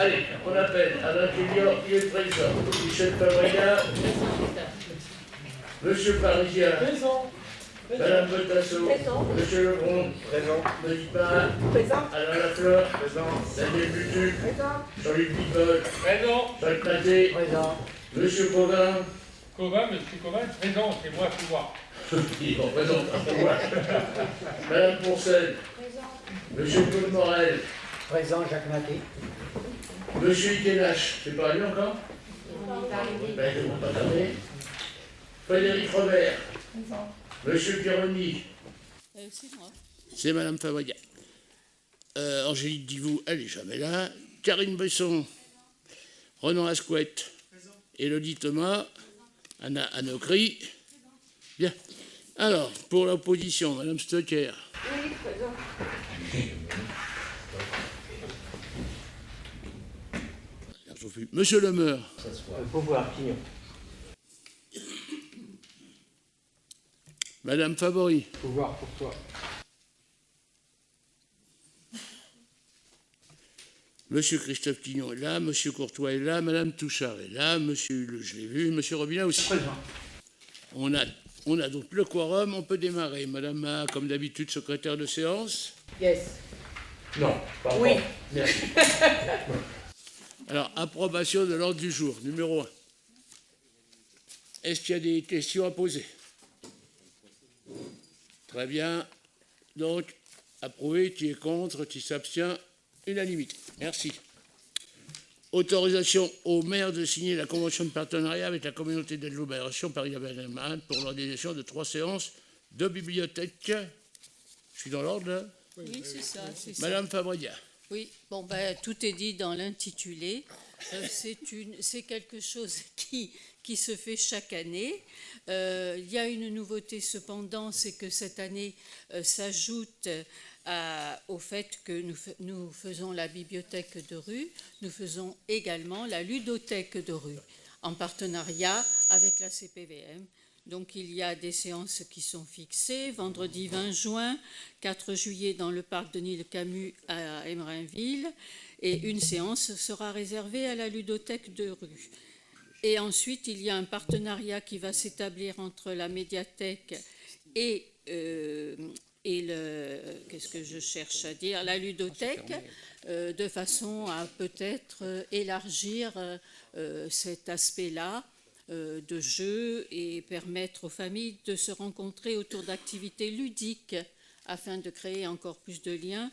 Allez, on appelle Alain Kélior, qui est présent. Michel Fabregas. Monsieur Parisien. Présent. Madame Botasso. Présent. Monsieur Lebron. Présent. Monsieur Parra. Présent. Alain Lafleur. Présent. Daniel Butu. Présent. Jean-Luc Bicol. Présent. Jacques Maté. Présent. Monsieur Covin. Monsieur Covin, présent, c'est moi qui vois. Il est présent, Madame Pourcel. Présent. Monsieur Claude Morel. Présent, Jacques Maté. Monsieur Ikenache, c'est pas lui encore? Ben, ils ne vont pas tarder. Frédéric Robert. Présent. Monsieur Pironi. C'est moi. C'est Madame Fabregas. Angélique Divou, elle n'est jamais là. Karine Besson. Renan Asquette. Élodie Thomas. Anna Anocry. Bien. Alors, pour l'opposition, Madame Stocker. Oui, présent. Monsieur Lemeur. Pouvoir, Pignon. Madame Favori. Pouvoir pour toi. Monsieur Christophe Quignon est là, Monsieur Courtois est là, Madame Touchard est là, Monsieur Hulot, je l'ai vu, Monsieur Robinet aussi. Présent. On a donc le quorum, on peut démarrer. Madame Ma, comme d'habitude, secrétaire de séance. Yes. Non, pas Oui. encore. Merci. Alors, approbation de l'ordre du jour, numéro 1. Est-ce qu'il y a des questions à poser? Très bien. Donc, approuvé, qui est contre, qui s'abstient, unanimité. Merci. Autorisation au maire de signer la convention de partenariat avec la communauté d'agglomération Paris-Avenel-Marne pour l'organisation de 3 séances de bibliothèque. Je suis dans l'ordre, là? Oui, c'est ça. Madame Fabregas. Oui, bon, tout est dit dans l'intitulé. C'est quelque chose qui se fait chaque année. Il y a une nouveauté cependant, c'est que cette année s'ajoute au fait que nous faisons la bibliothèque de rue, nous faisons également la ludothèque de rue, en partenariat avec la CPVM. Donc il y a des séances qui sont fixées, vendredi 20 juin, 4 juillet dans le parc Denis-le-Camus à Emerainville, et une séance sera réservée à la ludothèque de rue. Et ensuite, il y a un partenariat qui va s'établir entre la médiathèque et qu'est-ce que je cherche à dire, la ludothèque, de façon à peut-être élargir cet aspect-là de jeu et permettre aux familles de se rencontrer autour d'activités ludiques afin de créer encore plus de liens,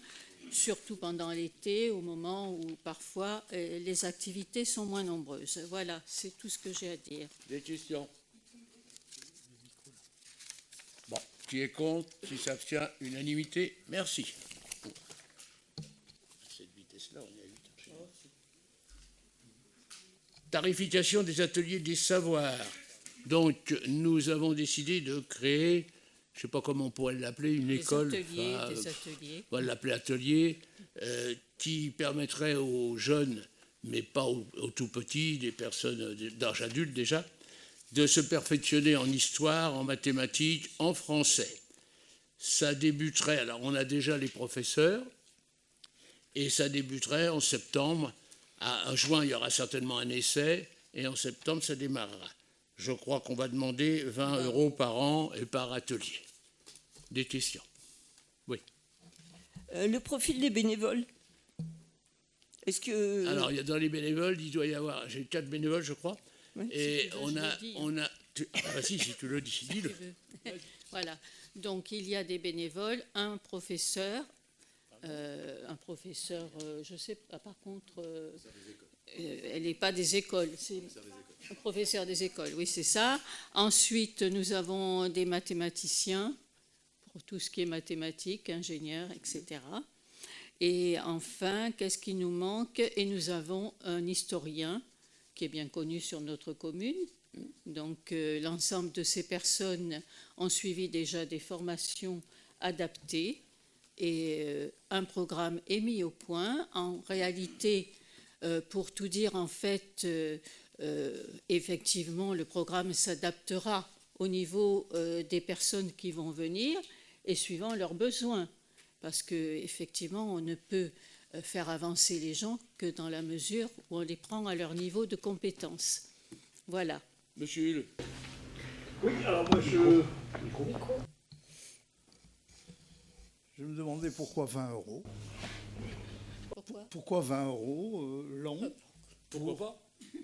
surtout pendant l'été, au moment où parfois les activités sont moins nombreuses. Voilà, c'est tout ce que j'ai à dire. Des questions? Bon, qui est contre, qui s'abstient, unanimité, merci. À cette vitesse-là, on est à 8 heures. Tarification des ateliers des savoirs. Donc, nous avons décidé de créer, je ne sais pas comment on pourrait l'appeler, une école. Des ateliers. On va l'appeler atelier, qui permettrait aux jeunes, mais pas aux tout petits, des personnes d'âge adulte déjà, de se perfectionner en histoire, en mathématiques, en français. Ça débuterait, alors on a déjà les professeurs, et ça débuterait en septembre. En juin, il y aura certainement un essai, et en septembre, ça démarrera. Je crois qu'on va demander 20 € par an et par atelier. Des questions? Oui. Le profil des bénévoles. Est-ce que... Alors, dans les bénévoles, il doit y avoir... J'ai 4 bénévoles, je crois. Oui, et si on a... si tu le dis, dis-le. Voilà. Donc, il y a des bénévoles, un professeur, je ne sais pas, par contre, elle n'est pas des écoles, c'est un professeur des écoles, oui, c'est ça. Ensuite, nous avons des mathématiciens, pour tout ce qui est mathématiques, ingénieurs, etc. Et enfin, qu'est-ce qui nous manque? Et nous avons un historien qui est bien connu sur notre commune. Donc, l'ensemble de ces personnes ont suivi déjà des formations adaptées et un programme est mis au point. En réalité, pour tout dire, en fait, effectivement, le programme s'adaptera au niveau des personnes qui vont venir et suivant leurs besoins. Parce qu'effectivement, on ne peut faire avancer les gens que dans la mesure où on les prend à leur niveau de compétence. Voilà. Monsieur Hulle. Oui, alors moi je me demandais pourquoi 20 euros. Pourquoi? Pourquoi 20 euros l'an? Pourquoi pas?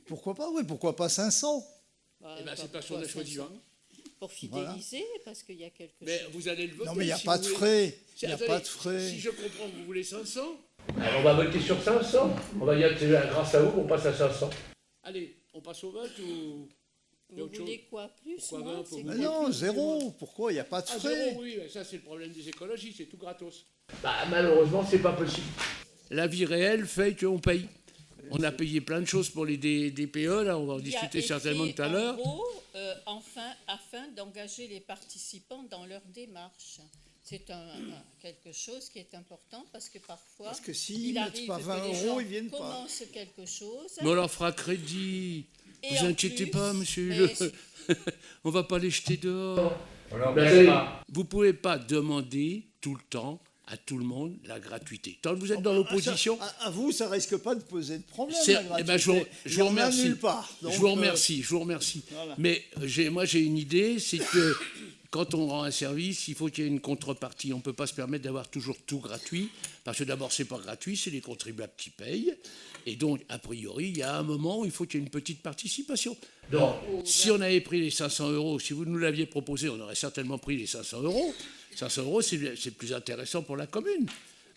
Pourquoi pas? Oui, pourquoi pas 500? Eh ben, c'est parce qu'on a choisi 20. Pour fidéliser, parce qu'il y a quelque Mais chose. vous allez le voter. Non, mais il n'y a si pas vous de voulez. frais. Si- Il n'y a attendez, pas de frais. Si je comprends que vous voulez 500, Alors on va voter sur 500. On va dire que c'est grâce à vous qu'on passe à 500. allez, on passe au vote ou... il y a Vous autre voulez chose? quoi plus? Pourquoi moins, 20 pour c'est vous? Mais quoi? non, zéro. Pourquoi? Il n'y a pas de Ah, frais. zéro, oui, ça c'est le problème des écologistes, c'est tout gratos. Bah malheureusement c'est pas possible. La vie réelle fait qu'on paye. On a payé plein de choses pour les DPE, là, on va en Il y a discuter écrit, certainement tout à en l'heure. gros, afin d'engager les participants dans leur démarche. C'est quelque chose qui est important parce que parfois, Parce que s'ils il ne arrive mettent pas que 20 les euros, gens ils viennent pas. commencent quelque chose. Mais on leur fera crédit. Et Vous en inquiétez plus, pas, monsieur mais Hulot. On va pas les jeter dehors. On leur Ben, paye pas. Vous pouvez pas demander tout le temps à tout le monde la gratuité. Tant que vous êtes dans l'opposition, À vous, ça risque pas de poser de problème. c'est- la eh ben, je vous, gratuité. je Il y vous en a remercie. nulle part. Je Donc, vous remercie, je vous remercie. voilà. Mais moi j'ai une idée, c'est que quand on rend un service, il faut qu'il y ait une contrepartie. On ne peut pas se permettre d'avoir toujours tout gratuit, parce que d'abord c'est pas gratuit, c'est les contribuables qui payent. Et donc, a priori, il y a un moment où il faut qu'il y ait une petite participation. Donc, si on avait pris les 500 euros, si vous nous l'aviez proposé, on aurait certainement pris les 500 euros. 500 euros, c'est plus intéressant pour la commune.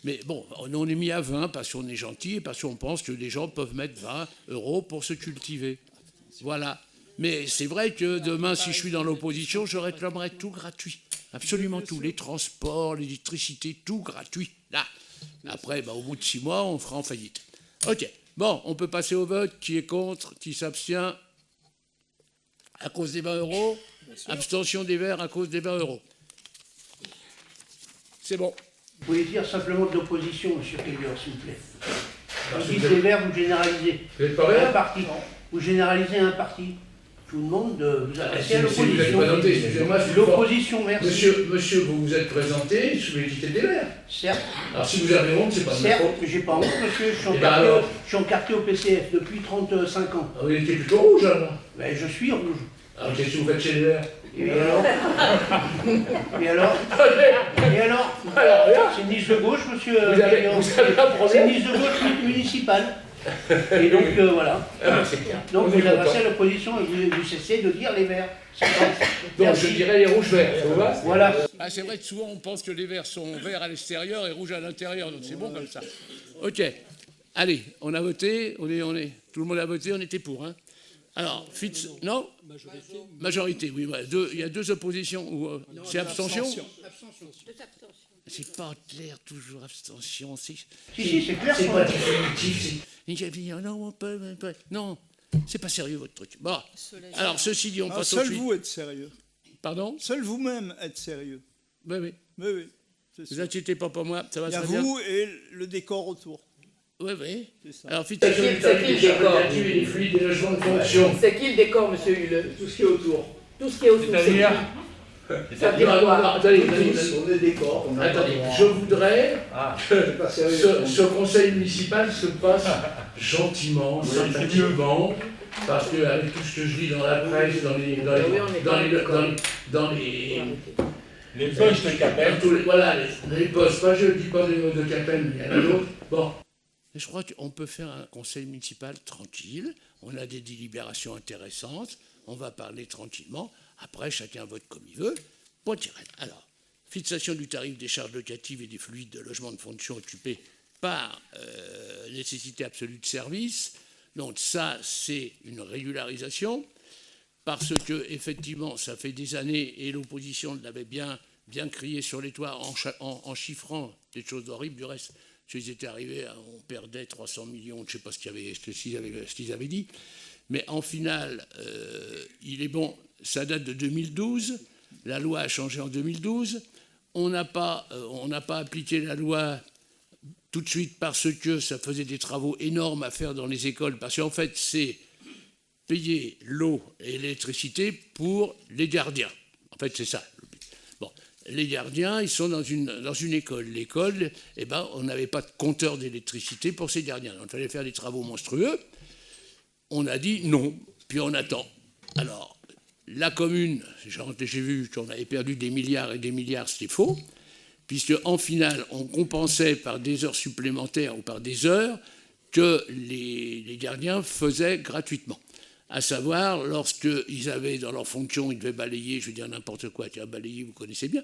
Mais bon, on est mis à 20 parce qu'on est gentil et parce qu'on pense que les gens peuvent mettre 20 euros pour se cultiver. Voilà. Mais c'est vrai que demain, si je suis dans l'opposition, je réclamerai tout gratuit. Absolument tout. Les transports, l'électricité, tout gratuit. Là. Après, au bout de 6 mois, on fera en faillite. OK. Bon, on peut passer au vote. Qui est contre? Qui s'abstient? À cause des 20 euros? Abstention des Verts à cause des 20 euros. C'est bon. Vous pouvez dire simplement de l'opposition, M. Keller, s'il vous plaît. Alors, Vous si dites vous les êtes- Verts, vous généralisez. Vous êtes pas Un vert? parti. Vous généralisez un parti. Je vous demande de vous adresser à Si vous êtes l'opposition. présenté, excusez-moi, je suis L'opposition, merci. Monsieur, vous vous êtes présenté sous l'égide des Verts. Certes, Alors si vous avez honte, c'est pas de ma certes, faute. mais j'ai pas honte, monsieur. Je suis Eh ben alors. encarté au PCF depuis 35 ans. Ah, vous étiez plutôt rouge alors. Mais je suis rouge. Alors qu'est-ce que vous faites chez les Verts? Et alors Et alors Et alors Alors rien. C'est une liste de gauche, monsieur Vous avez Keller. un C'est problème? une liste de gauche municipale. Et donc, voilà. Ah, c'est clair. Donc On vous est adressez content. à l'opposition et vous cessez de dire les Verts. C'est pas- Donc Merci. je dirais les rouges-verts, ça vous va? Voilà. Ah, c'est vrai que souvent on pense que les verts sont verts à l'extérieur et rouges à l'intérieur, donc c'est bon comme ça. OK. Allez, on a voté, tout le monde a voté, on était pour. Hein. Alors, non? Majorité, oui. Ouais. Il y a 2 oppositions. C'est abstention? C'est pas clair, toujours abstention. Si, c'est clair. C'est ça. pas définitif. Non, c'est pas sérieux votre truc. Bon, alors ceci dit, on passe au seul suite. vous êtes sérieux. Pardon? Seul vous-même êtes sérieux. Oui, oui. Oui, oui. c'est Vous sûr. inquiétez pas pour moi, ça va Il y a très bien. vous et le décor autour. Oui, oui. C'est ça. Alors, C'est fixation qui du le tarif décor? Les fluides et logements de fonction. C'est qui le décor, monsieur Hulle? Tout ce qui est autour. Tout ce qui est autour. C'est-à-dire Ça veut dire quoi? Attendez, On est décor. attendez, je voudrais que Pas sérieux. ce conseil municipal se passe gentiment, sympathiquement, parce que avec tout ce que je lis dans la presse, dans les les postes de Capelle. voilà, les postes, pas je ne dis pas de Capelle, mais il y en a d'autres. Bon, Je crois qu'on peut faire un conseil municipal tranquille. On a des délibérations intéressantes. On va parler tranquillement. Après, chacun vote comme il veut. Point tiré. Alors, fixation du tarif des charges locatives et des fluides de logement de fonction occupés par nécessité absolue de service. Donc ça, c'est une régularisation. Parce que, effectivement, ça fait des années, et l'opposition l'avait bien crié sur les toits en chiffrant des choses horribles. Du reste, s'ils étaient arrivés, on perdait 300 millions, je ne sais pas ce qu'ils avaient dit. Mais en final, il est bon, ça date de 2012. La loi a changé en 2012. On n'a pas appliqué la loi tout de suite parce que ça faisait des travaux énormes à faire dans les écoles. Parce qu'en fait, c'est payer l'eau et l'électricité pour les gardiens. En fait, c'est ça. Bon. les gardiens, ils sont dans une école. L'école, eh ben, on n'avait pas de compteur d'électricité pour ces gardiens. Donc, il fallait faire des travaux monstrueux. On a dit non, puis on attend. Alors, la commune, j'ai vu qu'on avait perdu des milliards et des milliards, c'était faux, puisque en finale, on compensait par des heures supplémentaires ou par des heures que les gardiens faisaient gratuitement. À savoir, lorsqu'ils avaient dans leur fonction, ils devaient balayer, je veux dire n'importe quoi, tiens, balayer, vous connaissez bien,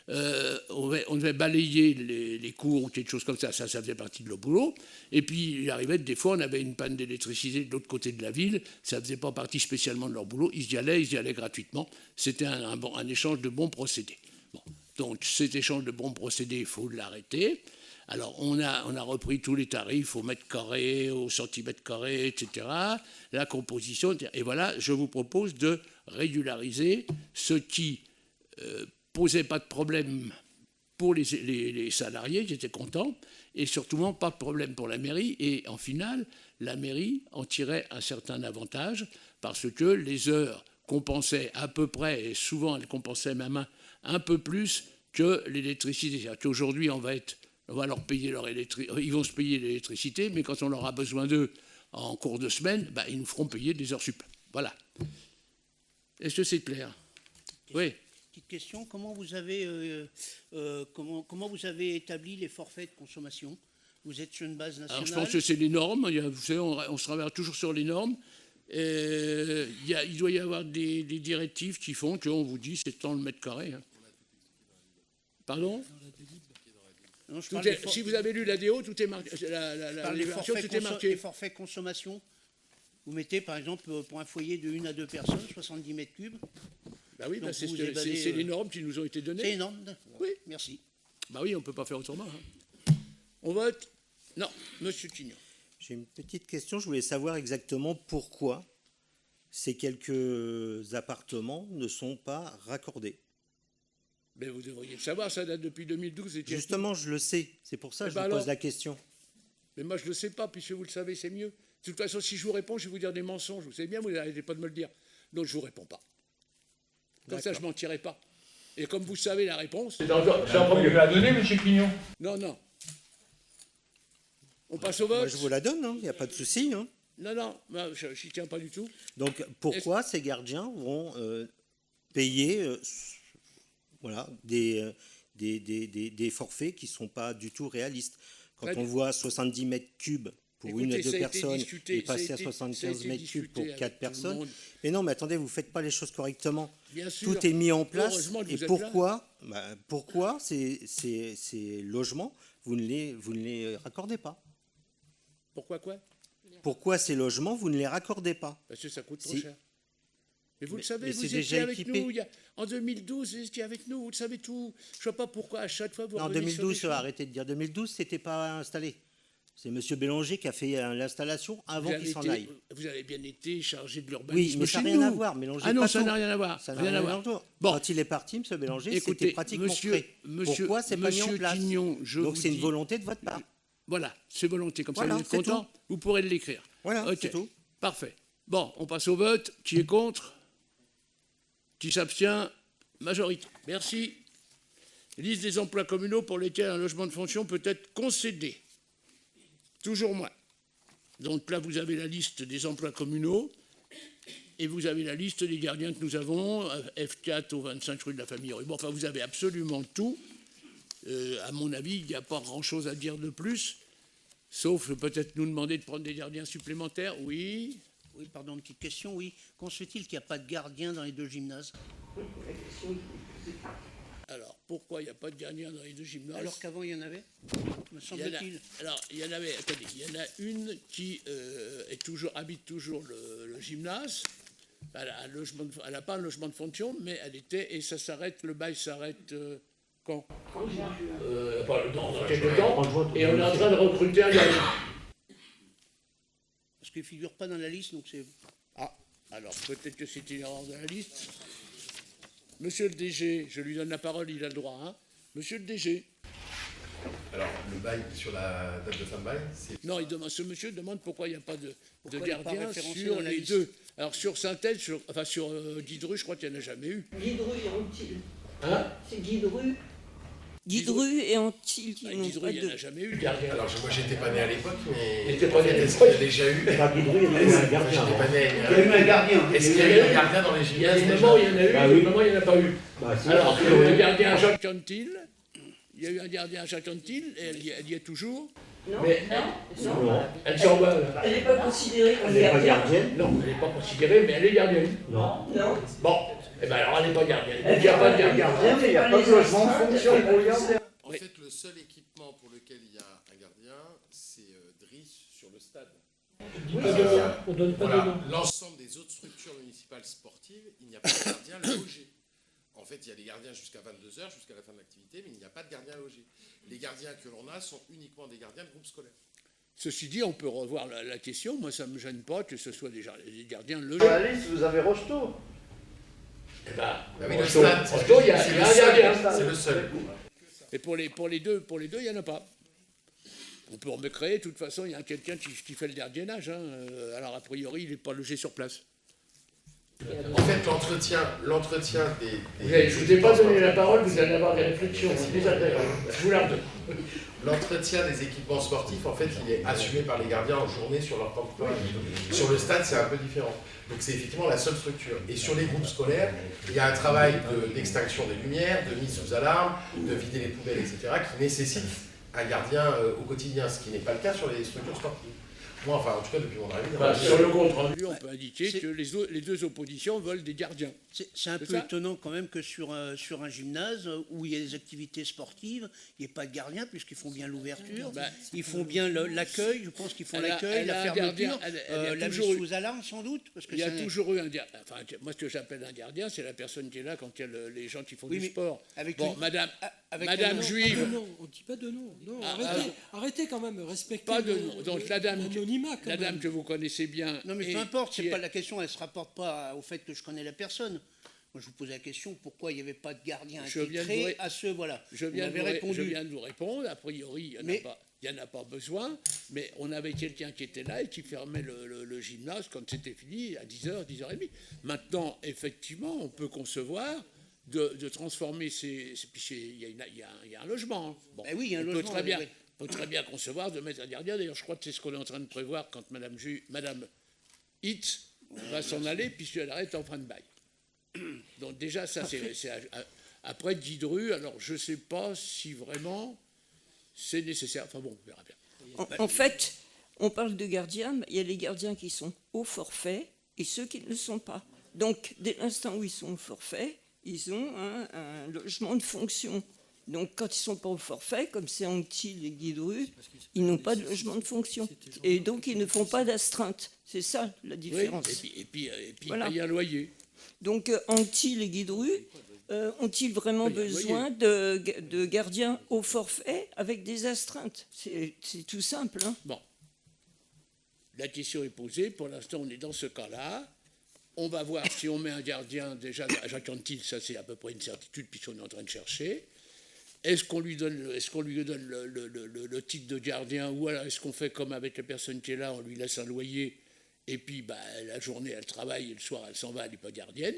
on devait balayer les cours ou quelque chose comme ça faisait partie de leur boulot. Et puis, il arrivait des fois, on avait une panne d'électricité de l'autre côté de la ville, ça ne faisait pas partie spécialement de leur boulot, ils y allaient gratuitement. C'était un échange de bons procédés. Bon. Donc, cet échange de bons procédés, il faut l'arrêter. Alors, on a repris tous les tarifs au mètre carré, au centimètre carré, etc., la composition, et voilà, je vous propose de régulariser ce qui posait pas de problème pour les salariés, qui étaient contents, et surtout pas de problème pour la mairie, et en finale, la mairie en tirait un certain avantage, parce que les heures compensaient à peu près, et souvent elles compensaient même un peu plus que l'électricité. C'est-à-dire qu'aujourd'hui, on va leur payer ils vont se payer l'électricité, mais quand on leur a besoin d'eux en cours de semaine, bah, ils nous feront payer des heures sup. Voilà. Est-ce que c'est clair? Oui. Petite question, comment vous avez établi les forfaits de consommation? Vous êtes sur une base nationale? Alors je pense que c'est les normes. Vous savez, on se travaille toujours sur les normes. Il doit y avoir des directives qui font qu'on vous dit c'est tant le mètre carré. Hein. Pardon? Non, si vous avez lu l'ADO, tout est marqué. Les forfaits consommation, vous mettez par exemple pour un foyer de 1 à 2 personnes, 70 mètres cubes. Bah oui, bah c'est les normes qui nous ont été données. C'est les normes. Oui. Merci. Bah oui, on ne peut pas faire autrement. Hein. On vote? Non, Monsieur Tignon. J'ai une petite question. Je voulais savoir exactement pourquoi ces quelques appartements ne sont pas raccordés. Mais vous devriez le savoir, ça date depuis 2012. Justement, je le sais. C'est pour ça que je vous pose la question. Mais moi, je ne le sais pas, puisque vous le savez, c'est mieux. De toute façon, si je vous réponds, je vais vous dire des mensonges. Vous savez bien, vous n'arrêtez pas de me le dire. Donc, je ne vous réponds pas. Comme ça, je ne mentirai pas. Et comme vous savez la réponse... C'est encore mieux de la donner, M. Quignon? Non, non. On passe au vote? Moi, je vous la donne, il n'y a pas de souci. Hein. Non, je n'y tiens pas du tout. Donc, pourquoi ces gardiens vont payer voilà, des forfaits qui ne sont pas du tout réalistes? Quand on voit 70 mètres cubes pour une à deux personnes et passer à 75 mètres cubes pour 4 personnes. Mais non, mais attendez, vous ne faites pas les choses correctement. Bien sûr. Tout est mis en place. Et pourquoi ces logements, vous ne les raccordez pas? Pourquoi quoi? Pourquoi ces logements, vous ne les raccordez pas? Parce que ça coûte trop cher. Mais vous le savez, mais vous étiez avec nous. En 2012, vous étiez avec nous, vous le savez tout. Je ne vois pas pourquoi à chaque fois vous revenez sur les choses. En 2012, arrêtez de dire 2012, c'était pas installé. C'est M. Bélanger qui a fait l'installation avant qu'il s'en aille. Vous avez bien été chargé de l'urbanisme. Oui, mais ça n'a rien à voir. Ah non, ça n'a rien à voir. Ça n'a rien à voir. Bon. Quand il est parti, M. Bélanger, c'était pratiquement prêt. Pourquoi c'est pas mis en place? Donc c'est une volonté de votre part. Voilà, c'est volonté. Comme ça, vous êtes content, vous pourrez l'écrire. Voilà, c'est tout. Parfait. Bon, on passe au vote. Qui est contre? Qui s'abstient? Majorité. Merci. Liste des emplois communaux pour lesquels un logement de fonction peut être concédé. Toujours moins. Donc là, vous avez la liste des emplois communaux et vous avez la liste des gardiens que nous avons, F4 au 25 rue de la Famille Rubon. Enfin, vous avez absolument tout. À mon avis, il n'y a pas grand-chose à dire de plus, sauf peut-être nous demander de prendre des gardiens supplémentaires. Oui. Oui, pardon, une petite question, oui. Qu'en se fait-il qu'il n'y a pas de gardien dans les deux gymnases? Alors, pourquoi il n'y a pas de gardien dans les deux gymnases? Alors qu'avant, il y en avait, me semble-t-il. Alors, il y en avait, attendez, il y en a une qui habite toujours le gymnase. Elle n'a pas un logement de fonction, mais elle était, et ça s'arrête, le bail s'arrête quand? Dans quelques temps, et on est en train de recruter un gardien. Parce qu'il ne figure pas dans la liste, donc c'est... Ah, alors peut-être que c'est une erreur dans la liste. Monsieur le DG, je lui donne la parole, il a le droit. Hein. Monsieur le DG. Alors, le bail, sur la date de fin de bail, c'est... Non, ce monsieur demande pourquoi il n'y a pas de gardien sur les deux. Alors sur Saint-Aile, sur Guidru, je crois qu'il n'y en a jamais eu. Guidru et Routil. Hein? C'est Guidru. Guidru et Antil qui Ah, n'ont Guidru, pas il n'y en de... a jamais eu de gardien. Alors, moi, j'étais pas né à l'époque, mais. T'étais pas né à Est-ce qu'il y a déjà eu. Pas Guidru, il y a eu un gardien. J'étais pas né. Il y a eu un gardien. Est-ce qu'il y a eu un gardien dans les Il y a gymnases des déjà moments où il y en a eu, Bah des oui. moments où il n'y en a pas eu. Bah, si, Alors, il y a eu un gardien à Jacques. Chantil, il y a eu un gardien à Chantil, et elle y est toujours. Non, Mais- non, Non, Elle s'en va, là. Elle n'est pas considérée comme elle n'est pas gardienne. gardienne. Non, elle n'est pas considérée, mais elle est gardienne. Non. Non. Bon, eh ben alors elle n'est pas gardienne. Elle Il n'y a fait pas pas de de gardien. mais il n'y a pas de logement de fonction pour le gardien. En fait, le seul équipement pour lequel il y a un gardien, c'est Driss sur le stade. On donne pas de Voilà, nom. l'ensemble des autres structures municipales sportives, il n'y a pas de gardien logé. En fait, il y a des gardiens jusqu'à 22h, jusqu'à la fin de l'activité, mais il n'y a pas de gardien logé. Les gardiens que l'on a sont uniquement des gardiens de groupe scolaire. Ceci dit, on peut revoir la question. Moi, ça ne me gêne pas que ce soit des gardiens logés. À la liste, vous avez Rocheteau. Eh ben, Bah oui, le Rocheteau, stade, Rocheteau, il y a c'est il y le a un seul, gardien. c'est le seul. Et pour les deux, il n'y en a pas. On peut en créer, de toute façon, il y a quelqu'un qui fait le gardiennage. Hein. Alors, a priori, il n'est pas logé sur place. En fait, l'entretien Je ne vous ai pas donné la parole, vous allez avoir des réflexions. C'est désagréable. Je vous la redonne. L'entretien des équipements sportifs, en fait, il est assumé par les gardiens en journée sur leur temps de travail. Sur le stade, c'est un peu différent. Donc c'est effectivement la seule structure. Et sur les groupes scolaires, il y a un travail d'extinction des lumières, de mise sous alarme, de vider les poubelles, etc., qui nécessite un gardien au quotidien, ce qui n'est pas le cas sur les structures sportives. Moi, enfin, en tout cas, depuis mon arrivée. Bah, sur le compte rendu. On peut indiquer que les deux oppositions veulent des gardiens. C'est un C'est peu ça étonnant quand même que sur un gymnase où il y a des activités sportives, il n'y ait pas de gardien puisqu'ils font bien l'ouverture, Bah, ils font bien l'accueil, je pense qu'ils font l'accueil, la fermeture, la mise sous alarme sans doute. Parce que Il y a ça n'est- toujours eu un gardien. Enfin, moi, ce que j'appelle un gardien, c'est la personne qui est là quand il y a les gens qui font Oui, du mais sport. avec Bon, une- madame, avec madame un- juive, Non, on ne dit pas de nom. Non, Ah, arrêtez quand même, respectez pas de nom. Donc la dame, l'anonymat quand la dame même. que vous connaissez bien. Non mais et peu importe, qui c'est est- pas la question, elle ne se rapporte pas au fait que je connais la personne. Moi je vous posais la question, pourquoi il n'y avait pas de gardien Je viens de vous attitré ré- à ce, voilà. Je Vous viens, de m'avez vous ré- répondu. je viens de vous répondre. A priori, il n'y en a pas besoin. Mais on avait quelqu'un qui était là et qui fermait le gymnase quand c'était fini à 10h, 10h30. Maintenant, effectivement, on peut concevoir de transformer puis il y a un logement. Hein. Bon, Ben oui, il y a un on peut logement, très bien, oui. on peut très bien concevoir de mettre un gardien. D'ailleurs, je crois que c'est ce qu'on est en train de prévoir quand Madame Hitz va s'en aller puisqu'elle arrête en fin de bail. Donc déjà, ça, après Guidru, alors je ne sais pas si vraiment c'est nécessaire. Enfin bon, on verra bien. En fait, on parle de gardiens, mais il y a les gardiens qui sont au forfait et ceux qui ne le sont pas. Donc, dès l'instant où ils sont au forfait, ils ont un logement de fonction. Donc, quand ils ne sont pas au forfait, comme c'est Anquetil et Guidru, ils n'ont pas de logement de fonction. Et donc, ils ne font pas d'astreinte. C'est ça la différence. Oui, et puis Voilà. il y a un loyer. Donc, Anquetil et Guidru ont-ils vraiment Oui, besoin de gardiens au forfait avec des astreintes? C'est tout simple. Hein. Bon. La question est posée. Pour l'instant, on est dans ce cas-là. On va voir si on met un gardien. Déjà, à Jacques Antil, ça c'est à peu près une certitude puisqu'on est en train de chercher. Est-ce qu'on lui donne le titre de gardien ou alors est-ce qu'on fait comme avec la personne qui est là, on lui laisse un loyer et puis la journée elle travaille et le soir elle s'en va, elle n'est pas gardienne.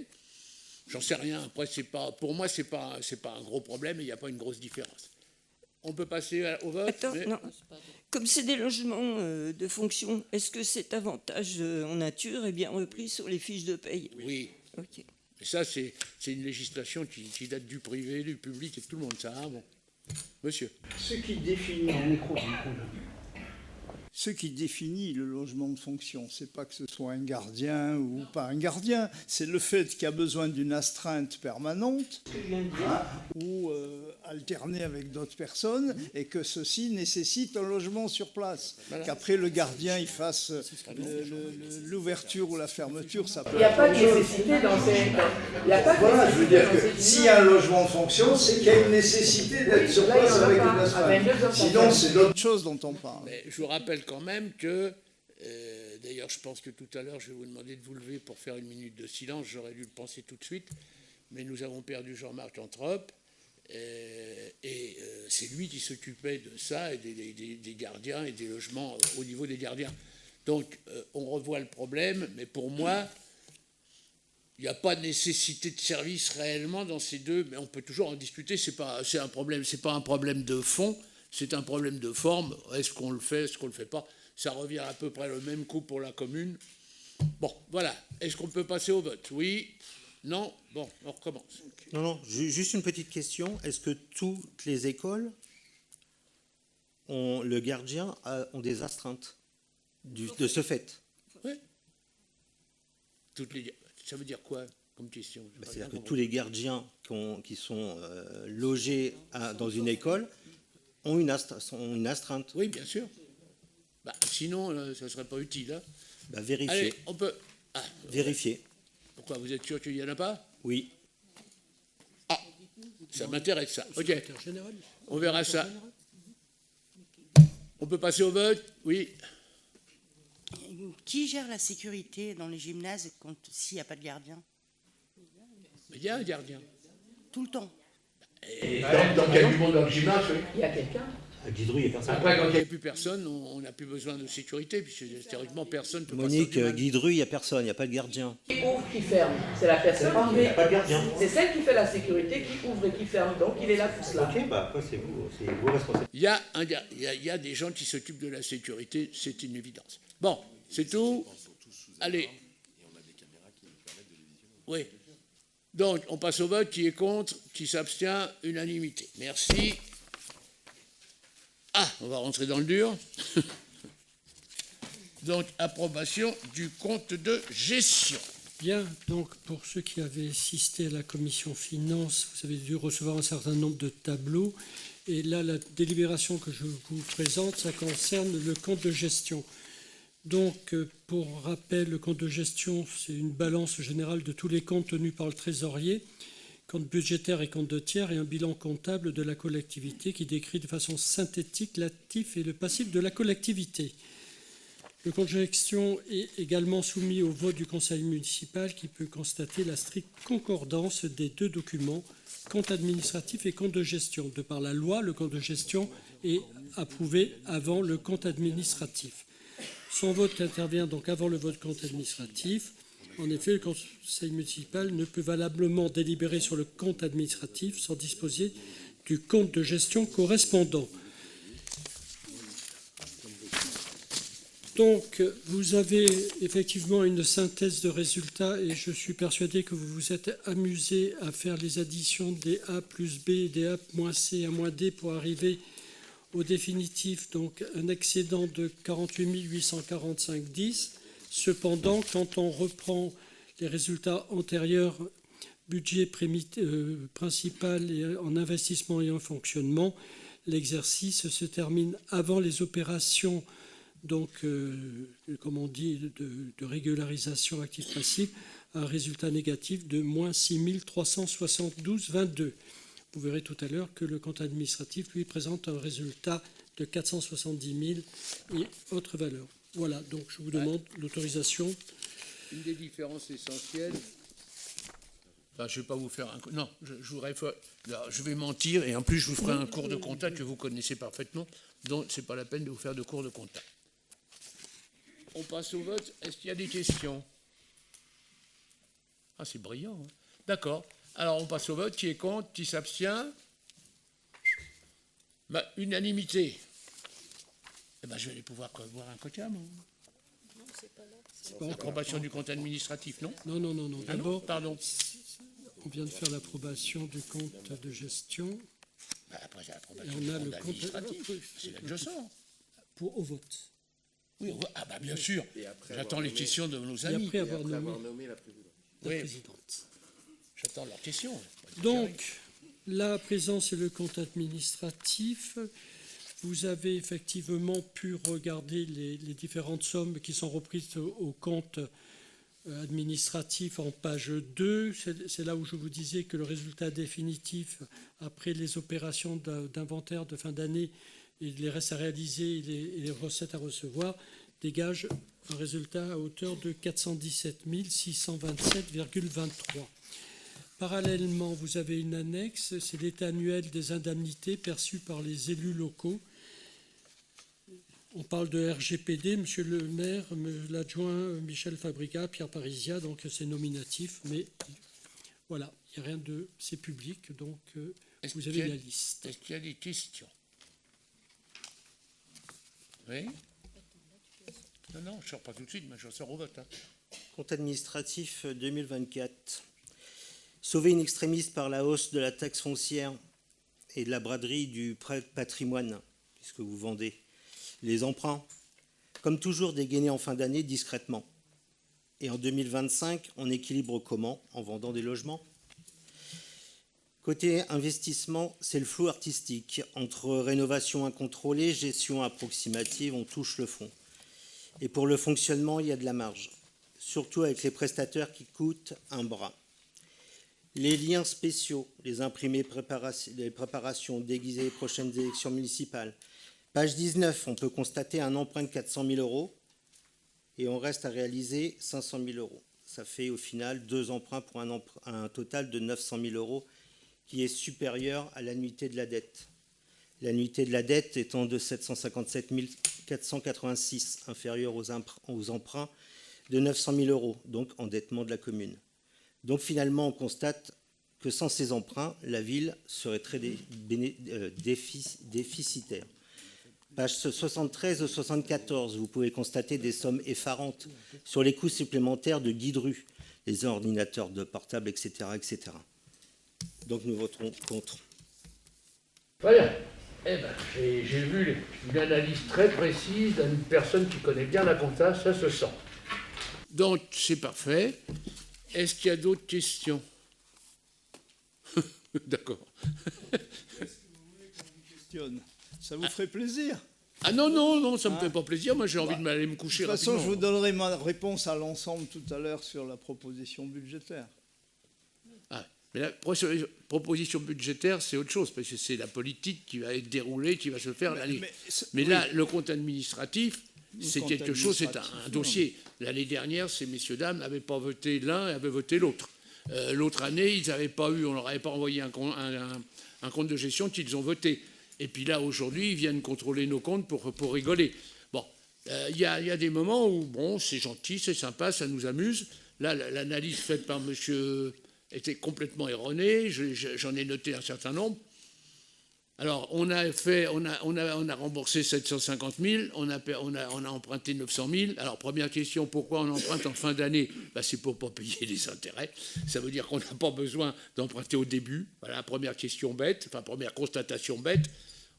J'en sais rien. Après, pour moi, c'est pas un gros problème et il n'y a pas une grosse différence. On peut passer au vote. Attends, non. Comme c'est des logements de fonction, est-ce que cet avantage en nature est bien repris sur les fiches de paye? Oui. Ok. Et ça, c'est une législation qui date du privé, du public et de tout le monde. Ça, hein, bon. Monsieur. Ce qui définit le logement de fonction, c'est pas que ce soit un gardien ou pas un gardien, c'est le fait qu'il y a besoin d'une astreinte permanente ou alterner avec d'autres personnes et que ceci nécessite un logement sur place. Voilà. Qu'après le gardien il fasse l'ouverture ou la fermeture, ça peut. Il n'y a pas de nécessité dans ces. Il n'y a pas de Voilà, je veux dire nécessité dans que ces s'il y a un logement de fonction, c'est qu'il y a une nécessité d'être sur là, il y place en a avec pas. une À astreinte. 22h, Sinon, c'est d'autres choses dont on parle. Mais je vous rappelle quand même que, d'ailleurs, je pense que tout à l'heure, je vais vous demander de vous lever pour faire une minute de silence. J'aurais dû le penser tout de suite. Mais nous avons perdu Jean-Marc Anthrope. Et c'est lui qui s'occupait de ça, et des gardiens et des logements au niveau des gardiens. Donc, on revoit le problème. Mais pour moi, il Il n'y a pas de nécessité de service réellement dans ces deux, mais on peut toujours en discuter. C'est pas un problème de fond, c'est un problème de forme. Est-ce qu'on le fait, est-ce qu'on le fait pas? Ça revient à peu près le même coût pour la commune. Bon, voilà. Est-ce qu'on peut passer au vote? Oui? Non? Bon, on recommence. Non, juste une petite question. Est-ce que toutes les écoles le gardien ont des astreintes de ce fait? Oui. Ça veut dire quoi comme question? C'est-à-dire que tous les gardiens qui sont logés dans une école ont une astreinte. Oui, bien sûr. Sinon, ça ne serait pas utile. Hein. Vérifier. Allez, on peut... Vérifier. Pourquoi? Vous êtes sûr qu'il n'y en a pas? Oui. Ah, ça m'intéresse ça. Ok. On verra ça. On peut passer au vote? Oui. Qui gère la sécurité dans les gymnases s'il n'y a pas de gardien? Il y a un gardien. Tout le temps. Et tant qu'il y a du monde dans le gymnase, oui. Il y a quelqu'un. À Guidrouille, il n'y a personne. Après, quand il n'y a plus personne, on n'a plus besoin de sécurité, puisque théoriquement, personne ne peut Monique, Guidrouille, il n'y a personne, il n'y a pas de gardien. Qui ouvre, qui ferme. C'est la personne qui Il n'y a pas de gardien. C'est celle qui fait la sécurité, qui ouvre et qui ferme. Donc il est là pour cela. Ok, après c'est vous responsable. Il y a des gens qui s'occupent de la sécurité, c'est une évidence. Bon, c'est tout. Allez. Oui. Donc, on passe au vote. Qui est contre? Qui s'abstient? Unanimité. Merci. Ah, on va rentrer dans le dur. Donc, approbation du compte de gestion. Bien, donc pour ceux qui avaient assisté à la commission finances, vous avez dû recevoir un certain nombre de tableaux. Et là, la délibération que je vous présente, ça concerne le compte de gestion. Donc, pour rappel, le compte de gestion, c'est une balance générale de tous les comptes tenus par le trésorier, compte budgétaire et compte de tiers, et un bilan comptable de la collectivité qui décrit de façon synthétique l'actif et le passif de la collectivité. Le compte de gestion est également soumis au vote du conseil municipal qui peut constater la stricte concordance des deux documents, compte administratif et compte de gestion. De par la loi, le compte de gestion est approuvé avant le compte administratif. Son vote intervient donc avant le vote compte administratif. En effet, le conseil municipal ne peut valablement délibérer sur le compte administratif sans disposer du compte de gestion correspondant. Donc, vous avez effectivement une synthèse de résultats et je suis persuadé que vous vous êtes amusé à faire les additions des A plus B et des A moins C et A moins D pour arriver au définitif, donc un excédent de 48 845,10. Cependant, quand on reprend les résultats antérieurs, budget principal et en investissement et en fonctionnement, l'exercice se termine avant les opérations, donc, comme on dit, de régularisation actif-passif, un résultat négatif de moins 6 372,22. Vous verrez tout à l'heure que le compte administratif, lui, présente un résultat de 470 000 et autres valeurs. Voilà, donc je vous demande l'autorisation. Une des différences essentielles... Enfin, je ne vais pas vous faire un... Non, je vais mentir, et en plus, je vous ferai un cours de compta que vous connaissez parfaitement, donc ce n'est pas la peine de vous faire de cours de compta. On passe au vote. Est-ce qu'il y a des questions? Ah, c'est brillant. Hein. D'accord. Alors, on passe au vote. Qui est contre? Qui s'abstient? Unanimité. Eh ben, je vais aller pouvoir boire un coca, moi. Non, c'est pas là. L'approbation du compte administratif, non? Non. Ah non, pardon. On vient de faire l'approbation du compte de gestion. Après, c'est l'approbation et on du a compte le administratif. C'est là que je sors. Au vote. Oui, bien sûr. J'attends les questions de nos amis. Et après avoir nommé la présidente. J'attends leurs questions. Donc, là, à présent, c'est le compte administratif. Vous avez effectivement pu regarder les différentes sommes qui sont reprises au compte administratif en page 2. C'est là où je vous disais que le résultat définitif, après les opérations d'inventaire de fin d'année, et les restes à réaliser et les recettes à recevoir, dégage un résultat à hauteur de 417 627,23. Parallèlement, vous avez une annexe, c'est l'état annuel des indemnités perçues par les élus locaux. On parle de RGPD, monsieur le maire, l'adjoint Michel Fabrica, Pierre Parisia, donc c'est nominatif, mais voilà, il n'y a rien de... c'est public, donc vous avez la liste. Est-ce qu'il y a des questions? Oui? Non, je ne sors pas tout de suite, mais je sors au vote. Hein. Compte administratif 2024. Sauvé in extremis par la hausse de la taxe foncière et de la braderie du prêt de patrimoine, puisque vous vendez les emprunts, comme toujours dégainés en fin d'année discrètement. Et en 2025, on équilibre comment? En vendant des logements. Côté investissement, c'est le flou artistique. Entre rénovation incontrôlée, gestion approximative, on touche le fond. Et pour le fonctionnement, il y a de la marge, surtout avec les prestataires qui coûtent un bras. Les liens spéciaux, les imprimés, les préparations déguisées, les prochaines élections municipales. Page 19, on peut constater un emprunt de 400 000 euros et on reste à réaliser 500 000 euros. Ça fait au final 2 emprunts pour un total de 900 000 euros qui est supérieur à l'annuité de la dette. L'annuité de la dette étant de 757 486, inférieure aux emprunts de 900 000 euros, donc endettement de la commune. Donc finalement, on constate que sans ces emprunts, la ville serait très déficitaire. Page 73 et 74, vous pouvez constater des sommes effarantes sur les coûts supplémentaires de guide rue, les ordinateurs de portable, etc., etc. Donc nous voterons contre. Voilà. Eh ben, j'ai vu une analyse très précise d'une personne qui connaît bien la compta, ça se sent. Donc, c'est parfait. Est-ce qu'il y a d'autres questions? D'accord. Ça vous ferait plaisir? Ah non, ça ne me fait pas plaisir. Moi, j'ai envie d'aller me coucher rapidement. De toute façon, je vous donnerai ma réponse à l'ensemble tout à l'heure sur la proposition budgétaire. Ah, mais la proposition budgétaire, c'est autre chose, parce que c'est la politique qui va être déroulée, qui va se faire l'année. Mais là, le compte administratif, c'est quelque chose, c'est un dossier. L'année dernière, ces messieurs, dames n'avaient pas voté l'un et avaient voté l'autre. L'autre année, ils n'avaient pas eu, on leur avait pas envoyé un compte de gestion qu'ils ont voté. Et puis là, aujourd'hui, ils viennent contrôler nos comptes pour rigoler. Bon, il y a des moments où, bon, c'est gentil, c'est sympa, ça nous amuse. Là, l'analyse faite par monsieur était complètement erronée. J'en ai noté un certain nombre. Alors, on a remboursé 750 000, on a emprunté 900 000. Alors, première question, pourquoi on emprunte en fin d'année? C'est pour ne pas payer les intérêts. Ça veut dire qu'on n'a pas besoin d'emprunter au début. Voilà, première question bête, première constatation bête.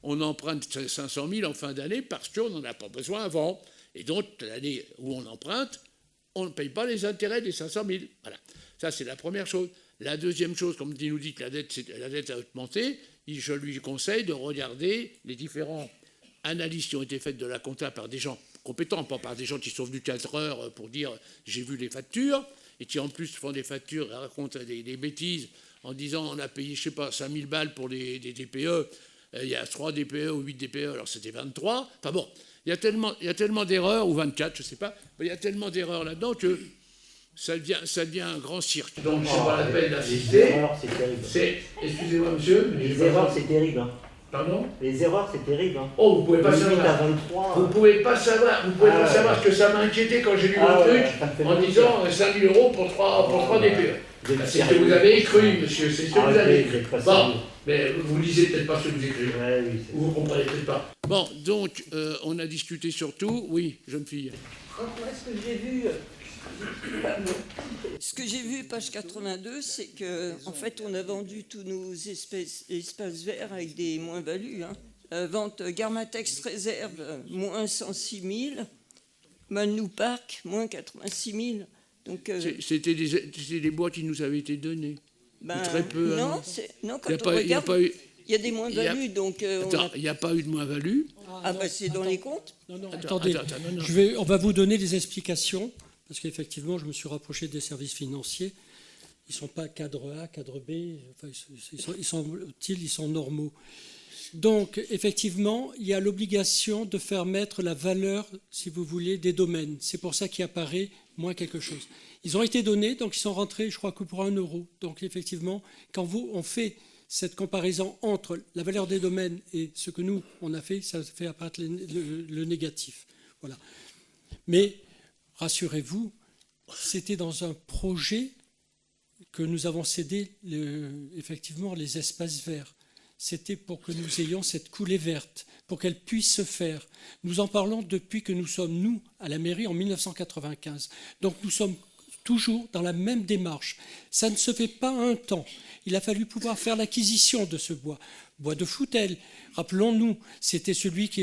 On emprunte 500 000 en fin d'année parce qu'on n'en a pas besoin avant. Et donc, l'année où on emprunte, on ne paye pas les intérêts des 500 000. Voilà, ça c'est la première chose. La deuxième chose, comme il nous dit que la dette a augmenté, je lui conseille de regarder les différentes analyses qui ont été faites de la compta par des gens compétents, pas par des gens qui sont venus 4 heures pour dire « j'ai vu les factures » et qui en plus font des factures et racontent des bêtises en disant « on a payé, je ne sais pas, 5 000 balles pour des DPE, il y a 3 DPE ou 8 DPE, alors c'était 23 ». Enfin bon, il y a tellement d'erreurs, ou 24, je ne sais pas, mais il y a tellement d'erreurs là-dedans que ça devient un grand cirque. Donc, c'est pas la peine d'assister. Les erreurs, c'est terrible. Excusez-moi, monsieur. Les erreurs, c'est terrible. Hein. Pardon? Les erreurs, c'est terrible. Hein. Oh, vous pouvez pas savoir. Vous pouvez pas savoir. Vous pouvez pas savoir ce que ça m'a inquiété quand j'ai lu votre truc en disant 5 000 euros pour 3 DPE. C'est ce que vous avez écrit, monsieur. C'est ce que vous avez écrit. Bon, mais vous lisez peut-être pas ce que vous écrivez. Ou vous comprenez peut-être pas. Bon, donc, on a discuté sur tout. Oui, jeune fille. Moi, ce que j'ai vu... Ce que j'ai vu, page 82, c'est qu'en fait, on a vendu tous nos espaces verts avec des moins-values. Vente Garmatex Réserve, moins 106 000. Manou Parc, moins 86 000. Donc, c'était des bois qui nous avaient été donnés. Très peu. Non, quand on regarde, il y a des moins-values. Il n'y a pas eu de moins-value. C'est dans les comptes. Non, attendez. On va vous donner des explications. Parce qu'effectivement, je me suis rapproché des services financiers. Ils ne sont pas cadre A, cadre B, enfin, ils sont normaux. Donc, effectivement, il y a l'obligation de faire mettre la valeur, si vous voulez, des domaines. C'est pour ça qu'il apparaît moins quelque chose. Ils ont été donnés, donc ils sont rentrés, je crois que pour 1 euro. Donc, effectivement, quand on fait cette comparaison entre la valeur des domaines et ce que nous, on a fait, ça fait apparaître le négatif. Voilà. Mais rassurez-vous, c'était dans un projet que nous avons cédé effectivement les espaces verts. C'était pour que nous ayons cette coulée verte, pour qu'elle puisse se faire. Nous en parlons depuis que nous sommes, nous, à la mairie en 1995. Donc nous sommes toujours dans la même démarche. Ça ne se fait pas en un temps. Il a fallu pouvoir faire l'acquisition de ce bois. Bois de Foutel, rappelons-nous, c'était celui qui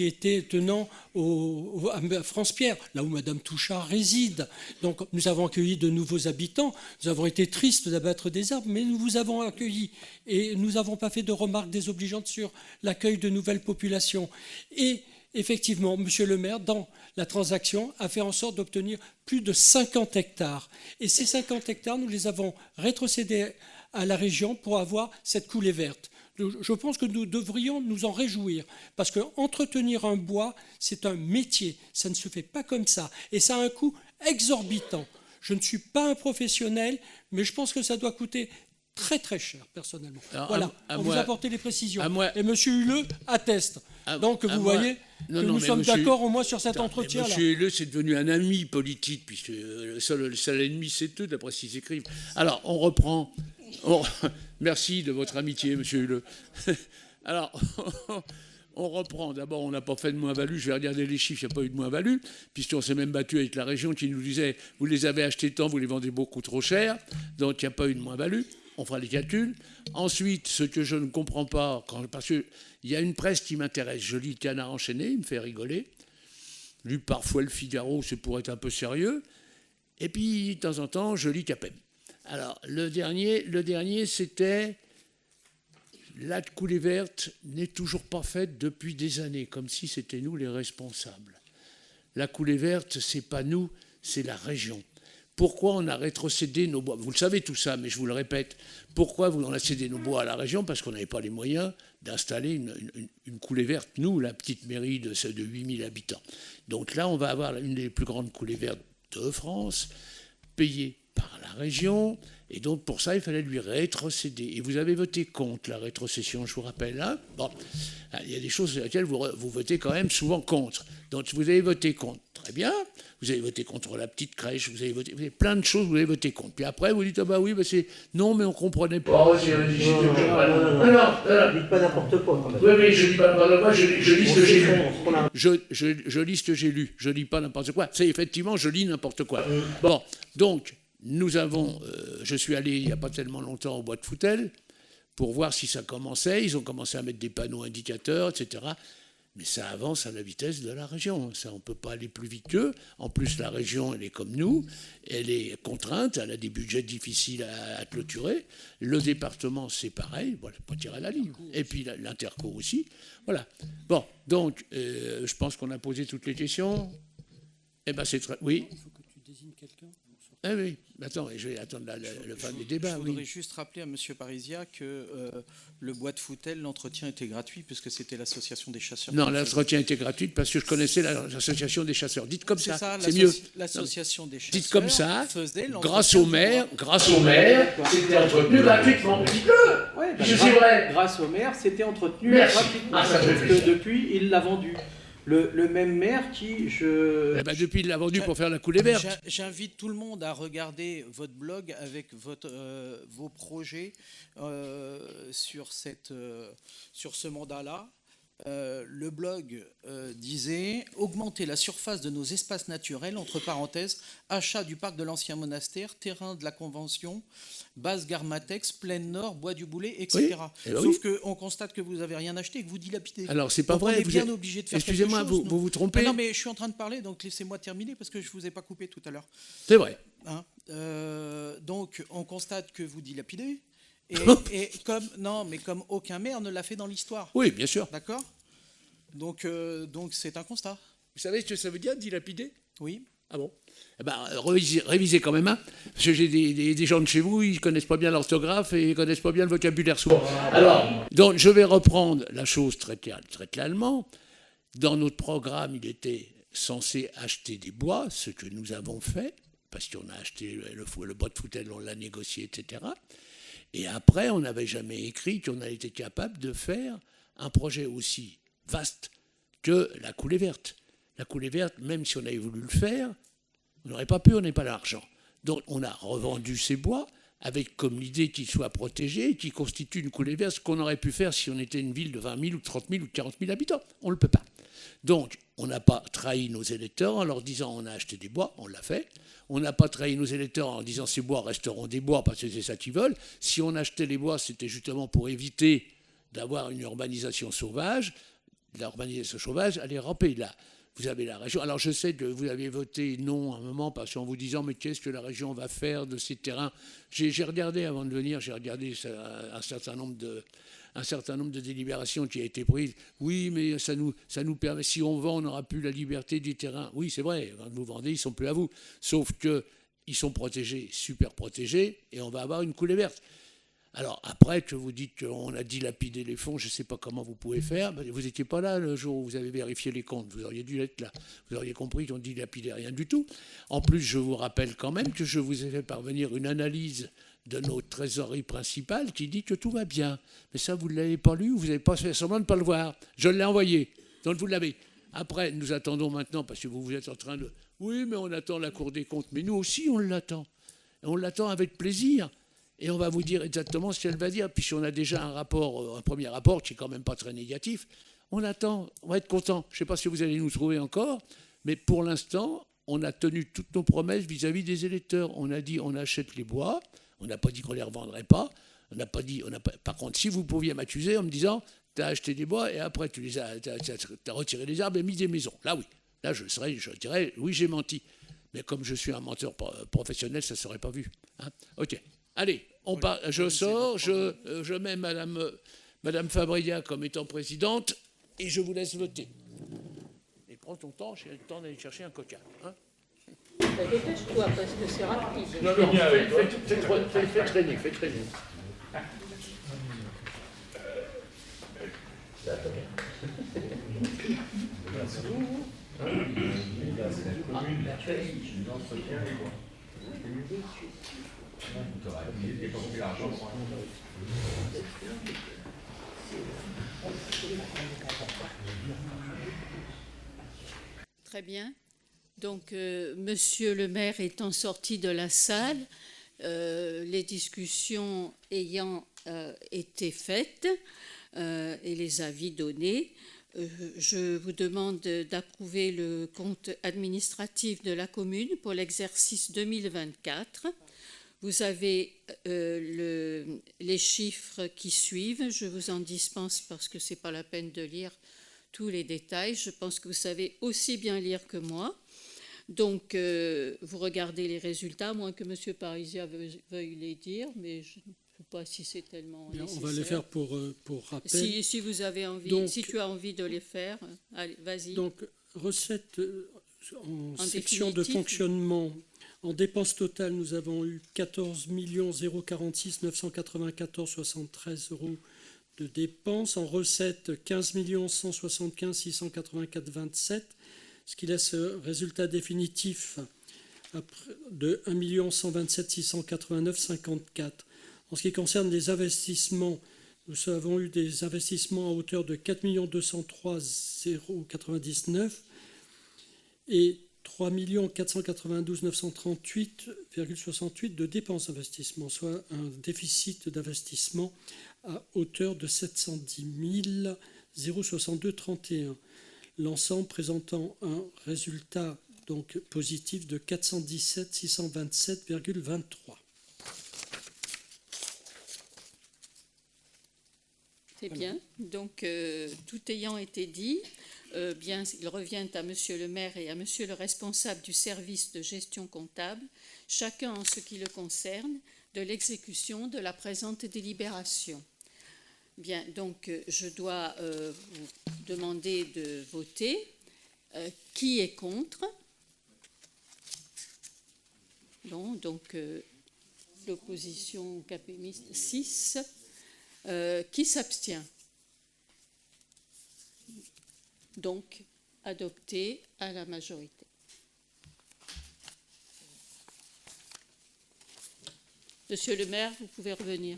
était tenant à France-Pierre, là où Madame Touchard réside. Donc nous avons accueilli de nouveaux habitants. Nous avons été tristes d'abattre des arbres, mais nous vous avons accueillis. Et nous n'avons pas fait de remarques désobligeantes sur l'accueil de nouvelles populations. Et effectivement, Monsieur le maire, dans la transaction, a fait en sorte d'obtenir plus de 50 hectares. Et ces 50 hectares, nous les avons rétrocédés à la région pour avoir cette coulée verte. Je pense que nous devrions nous en réjouir, parce qu'entretenir un bois, c'est un métier. Ça ne se fait pas comme ça. Et ça a un coût exorbitant. Je ne suis pas un professionnel, mais je pense que ça doit coûter très très cher, personnellement. Alors, voilà, on vous a apporté les précisions. Et M. Huleux atteste. Donc vous voyez que nous sommes d'accord au moins sur cet entretien-là. M. Huleux, c'est devenu un ami politique, puisque le seul ennemi, c'est eux, d'après ce qu'ils écrivent. Alors, on reprend. Merci de votre amitié, M. Huleux. Alors, on reprend. D'abord, on n'a pas fait de moins-value. Je vais regarder les chiffres, il n'y a pas eu de moins-value, puisqu'on s'est même battu avec la région qui nous disait « vous les avez achetés tant, vous les vendez beaucoup trop cher ». Donc, il n'y a pas eu de moins-value. On fera les calculs. Ensuite, ce que je ne comprends pas, parce qu'il y a une presse qui m'intéresse. Je lis le Canard enchaîné, il me fait rigoler. Je lis parfois le Figaro, c'est pour être un peu sérieux. Et puis, de temps en temps, je lis Capem. Alors, le dernier, c'était la coulée verte n'est toujours pas faite depuis des années, comme si c'était nous les responsables. La coulée verte, c'est pas nous, c'est la région. Pourquoi on a rétrocédé nos bois? Vous le savez tout ça, mais je vous le répète. Pourquoi on a cédé nos bois à la région? Parce qu'on n'avait pas les moyens d'installer une coulée verte, nous, la petite mairie de 8000 habitants. Donc là, on va avoir une des plus grandes coulées vertes de France, payée par la région, et donc pour ça, il fallait lui rétrocéder. Et vous avez voté contre la rétrocession, je vous rappelle. Hein, bon, il y a des choses sur lesquelles vous votez quand même souvent contre. Donc vous avez voté contre, très bien. Vous avez voté contre la petite crèche, vous avez plein de choses, vous avez voté contre. Puis après, vous dites, ah bah oui, bah c'est... Non, mais on ne comprenait pas. Non, dites pas n'importe quoi. Quand même. Oui, mais je ne dis pas n'importe quoi, je lis ce que j'ai lu. Je lis ce que j'ai lu, je ne lis pas n'importe quoi. C'est effectivement, je lis n'importe quoi. Bon, donc, nous avons... je suis allé il n'y a pas tellement longtemps au bois de Foutel pour voir si ça commençait. Ils ont commencé à mettre des panneaux indicateurs, etc. Mais ça avance à la vitesse de la région. Ça, on ne peut pas aller plus vite qu'eux. En plus, la région, elle est comme nous. Elle est contrainte. Elle a des budgets difficiles à clôturer. Le département, c'est pareil. Voilà, pas tirer la ligne. Et puis l'Interco aussi. Voilà. Bon, donc, je pense qu'on a posé toutes les questions. Eh bien, c'est très... Oui. Il faut que tu désignes quelqu'un. Ah oui, attends, je vais attendre le fin des débats. Je voudrais juste rappeler à M. Parisia que le bois de Foutel, l'entretien était gratuit puisque c'était l'association des chasseurs. Non, l'entretien était gratuit parce que je connaissais l'association des chasseurs. Dites comme ça, c'est mieux. L'association des chasseurs. Dites comme ça, grâce au maire, c'était entretenu gratuitement. Dites-le. Ouais, c'est vrai. Grâce au maire, c'était entretenu Ah, gratuitement. ça fait parce que depuis, il l'a vendu. Le même maire qui... Eh ben depuis, il l'a vendu pour faire la coulée verte. J'invite tout le monde à regarder votre blog avec vos projets sur ce mandat-là. Le blog disait « Augmenter la surface de nos espaces naturels, entre parenthèses, achat du parc de l'ancien monastère, terrain de la Convention, base Garmatex, plaine Nord, bois du Boulet, etc. Oui, Sauf qu'on constate que vous n'avez rien acheté et que vous dilapidez. Alors, c'est pas donc vrai. On est bien obligé de faire quelque chose. Excusez-moi, vous trompez. Non, mais je suis en train de parler, donc laissez-moi terminer parce que je ne vous ai pas coupé tout à l'heure. C'est vrai. Hein, donc, on constate que vous dilapidez. Et comme aucun maire ne l'a fait dans l'histoire. Oui, bien sûr. D'accord ? Donc c'est un constat. Vous savez ce que ça veut dire, dilapider? Oui. Ah bon? Eh ben, révisez quand même, hein, parce que j'ai des gens de chez vous, ils ne connaissent pas bien l'orthographe et ils ne connaissent pas bien le vocabulaire souvent. Alors, donc, je vais reprendre la chose très clairement. Dans notre programme, il était censé acheter des bois, ce que nous avons fait, parce qu'on a acheté le bois de Foutel, on l'a négocié, etc. Et après, on n'avait jamais écrit qu'on a été capable de faire un projet aussi vaste que la coulée verte. La coulée verte, même si on avait voulu le faire, on n'aurait pas pu, on n'a pas l'argent. Donc on a revendu ces bois avec comme l'idée qu'ils soient protégés, qu'ils constituent une coulée verte, ce qu'on aurait pu faire si on était une ville de 20 000 ou 30 000 ou 40 000 habitants. On ne le peut pas. Donc on n'a pas trahi nos électeurs en leur disant on a acheté des bois, on l'a fait. On n'a pas trahi nos électeurs en disant ces bois resteront des bois parce que c'est ça qu'ils veulent. Si on achetait les bois, c'était justement pour éviter d'avoir une urbanisation sauvage. L'urbanisation sauvage allait ramper là. Vous avez la région. Alors je sais que vous avez voté non à un moment parce qu'en vous disant mais qu'est-ce que la région va faire de ces terrains. J'ai regardé avant de venir, j'ai regardé un certain nombre de délibérations qui a été prises. Oui, mais ça nous permet, si on vend, on n'aura plus la liberté des terrains. Oui, c'est vrai, quand vous vendez, ils ne sont plus à vous. Sauf qu'ils sont protégés, super protégés, et on va avoir une coulée verte. Alors après que vous dites qu'on a dilapidé les fonds, je ne sais pas comment vous pouvez faire, vous n'étiez pas là le jour où vous avez vérifié les comptes, vous auriez dû être là, vous auriez compris qu'on ne dilapidait rien du tout. En plus, je vous rappelle quand même que je vous ai fait parvenir une analyse de notre trésorerie principale qui dit que tout va bien. Mais ça, vous ne l'avez pas lu, vous n'avez pas fait semblant de ne pas le voir. Je l'ai envoyé, donc vous l'avez. Après, nous attendons maintenant, parce que vous êtes en train de... Oui, mais on attend la Cour des comptes. Mais nous aussi, on l'attend. Et on l'attend avec plaisir. Et on va vous dire exactement ce qu'elle va dire. Puisqu'on a déjà un premier rapport qui est quand même pas très négatif. On attend, on va être content. Je ne sais pas si vous allez nous trouver encore, mais pour l'instant, on a tenu toutes nos promesses vis-à-vis des électeurs. On a dit on achète les bois. On n'a pas dit qu'on ne les revendrait pas. On n'a pas dit. Par contre, si vous pouviez m'accuser en me disant tu as acheté des bois et après tu as retiré les arbres et mis des maisons. Là, oui. Là, je dirais oui, j'ai menti. Mais comme je suis un menteur professionnel, ça ne serait pas vu. Hein, ok. Allez, je sors, je mets Madame Fabria comme étant présidente et je vous laisse voter. Et prends ton temps, j'ai le temps d'aller chercher un coca. Hein. Dépêche-toi parce que c'est rapide. Non, fais traîner. Très bien. Donc, Monsieur le maire étant sorti de la salle, les discussions ayant été faites et les avis donnés, je vous demande d'approuver le compte administratif de la commune pour l'exercice 2024. Vous avez les chiffres qui suivent. Je vous en dispense parce que ce n'est pas la peine de lire tous les détails. Je pense que vous savez aussi bien lire que moi. Donc, vous regardez les résultats, à moins que M. Parisia veuille les dire, mais je ne sais pas si c'est tellement nécessaire. On va les faire pour rappel. Si vous avez envie, donc, si tu as envie de les faire, allez, vas-y. Donc, recette en section de fonctionnement. En dépenses totales, nous avons eu 14 046 994,73 € de dépenses. En recettes, 15 175 684,27, ce qui laisse résultat définitif de 1 127 689,54. En ce qui concerne les investissements, nous avons eu des investissements à hauteur de 4 203,099 et 3 492 938,68 de dépenses d'investissement, soit un déficit d'investissement à hauteur de 710 062,31. L'ensemble présentant un résultat donc positif de 417 627,23. C'est bien. Donc, tout ayant été dit, bien, il revient à Monsieur le maire et à Monsieur le responsable du service de gestion comptable, chacun en ce qui le concerne, de l'exécution de la présente délibération. Bien, donc je dois vous demander de voter. Qui est contre? Non, donc l'opposition capémiste 6. Qui s'abstient? Donc, adopté à la majorité. Monsieur le maire, vous pouvez revenir.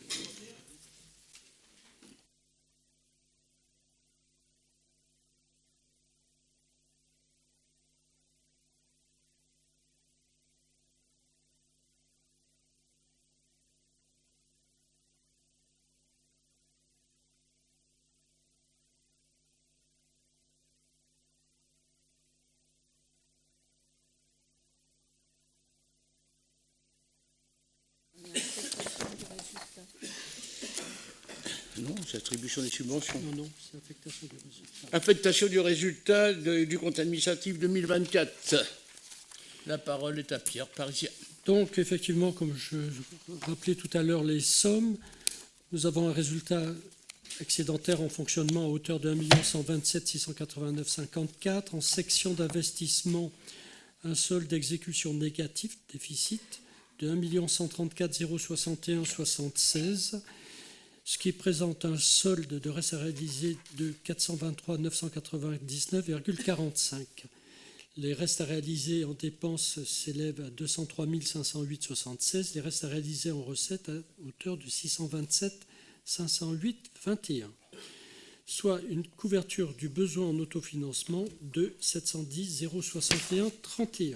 Non, c'est attribution des subventions. Non, c'est affectation du résultat. Affectation du résultat du compte administratif 2024. La parole est à Pierre Parisien. Donc, effectivement, comme je rappelais tout à l'heure les sommes, nous avons un résultat excédentaire en fonctionnement à hauteur de 1 127 689,54. En section d'investissement, un solde d'exécution négatif, déficit, de 1 134 061,76, ce qui présente un solde de reste à réaliser de 423 999,45. Les restes à réaliser en dépenses s'élèvent à 203 508,76. Les restes à réaliser en recettes à hauteur de 627 508,21. Soit une couverture du besoin en autofinancement de 710 061,31.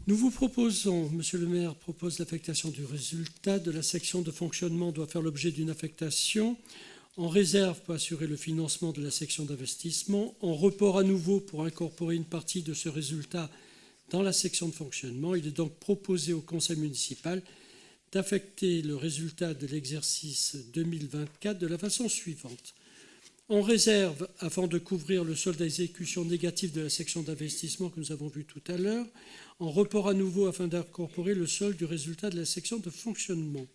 Nous vous proposons, Monsieur le maire propose l'affectation du résultat de la section de fonctionnement doit faire l'objet d'une affectation en réserve pour assurer le financement de la section d'investissement, en report à nouveau pour incorporer une partie de ce résultat dans la section de fonctionnement. Il est donc proposé au conseil municipal d'affecter le résultat de l'exercice 2024 de la façon suivante. En réserve, afin de couvrir le solde d'exécution négatif de la section d'investissement que nous avons vu tout à l'heure, en report à nouveau afin d'incorporer le solde du résultat de la section de fonctionnement.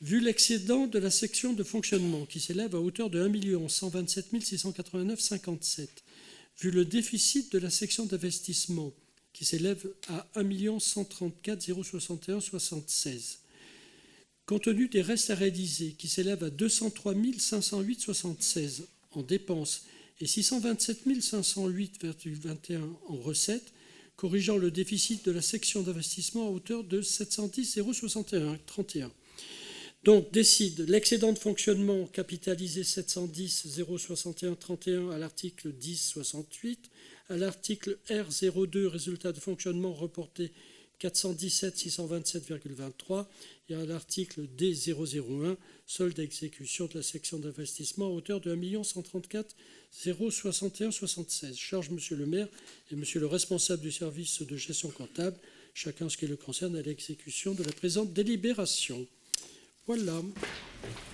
Vu l'excédent de la section de fonctionnement qui s'élève à hauteur de 1 127 689,57, vu le déficit de la section d'investissement qui s'élève à 1 134 061,76, compte tenu des restes à réaliser qui s'élèvent à 203 508,76 en dépenses et 627 508,21 en recettes, corrigeant le déficit de la section d'investissement à hauteur de 710 061,31. Donc, décide l'excédent de fonctionnement capitalisé 710 061,31 à l'article 10,68, à l'article R02, résultat de fonctionnement reporté 417 627,23 et à l'article D001, solde d'exécution de la section d'investissement à hauteur de 1 134 061,76. Charge Monsieur le maire et Monsieur le responsable du service de gestion comptable, chacun ce qui le concerne, à l'exécution de la présente délibération. Voilà.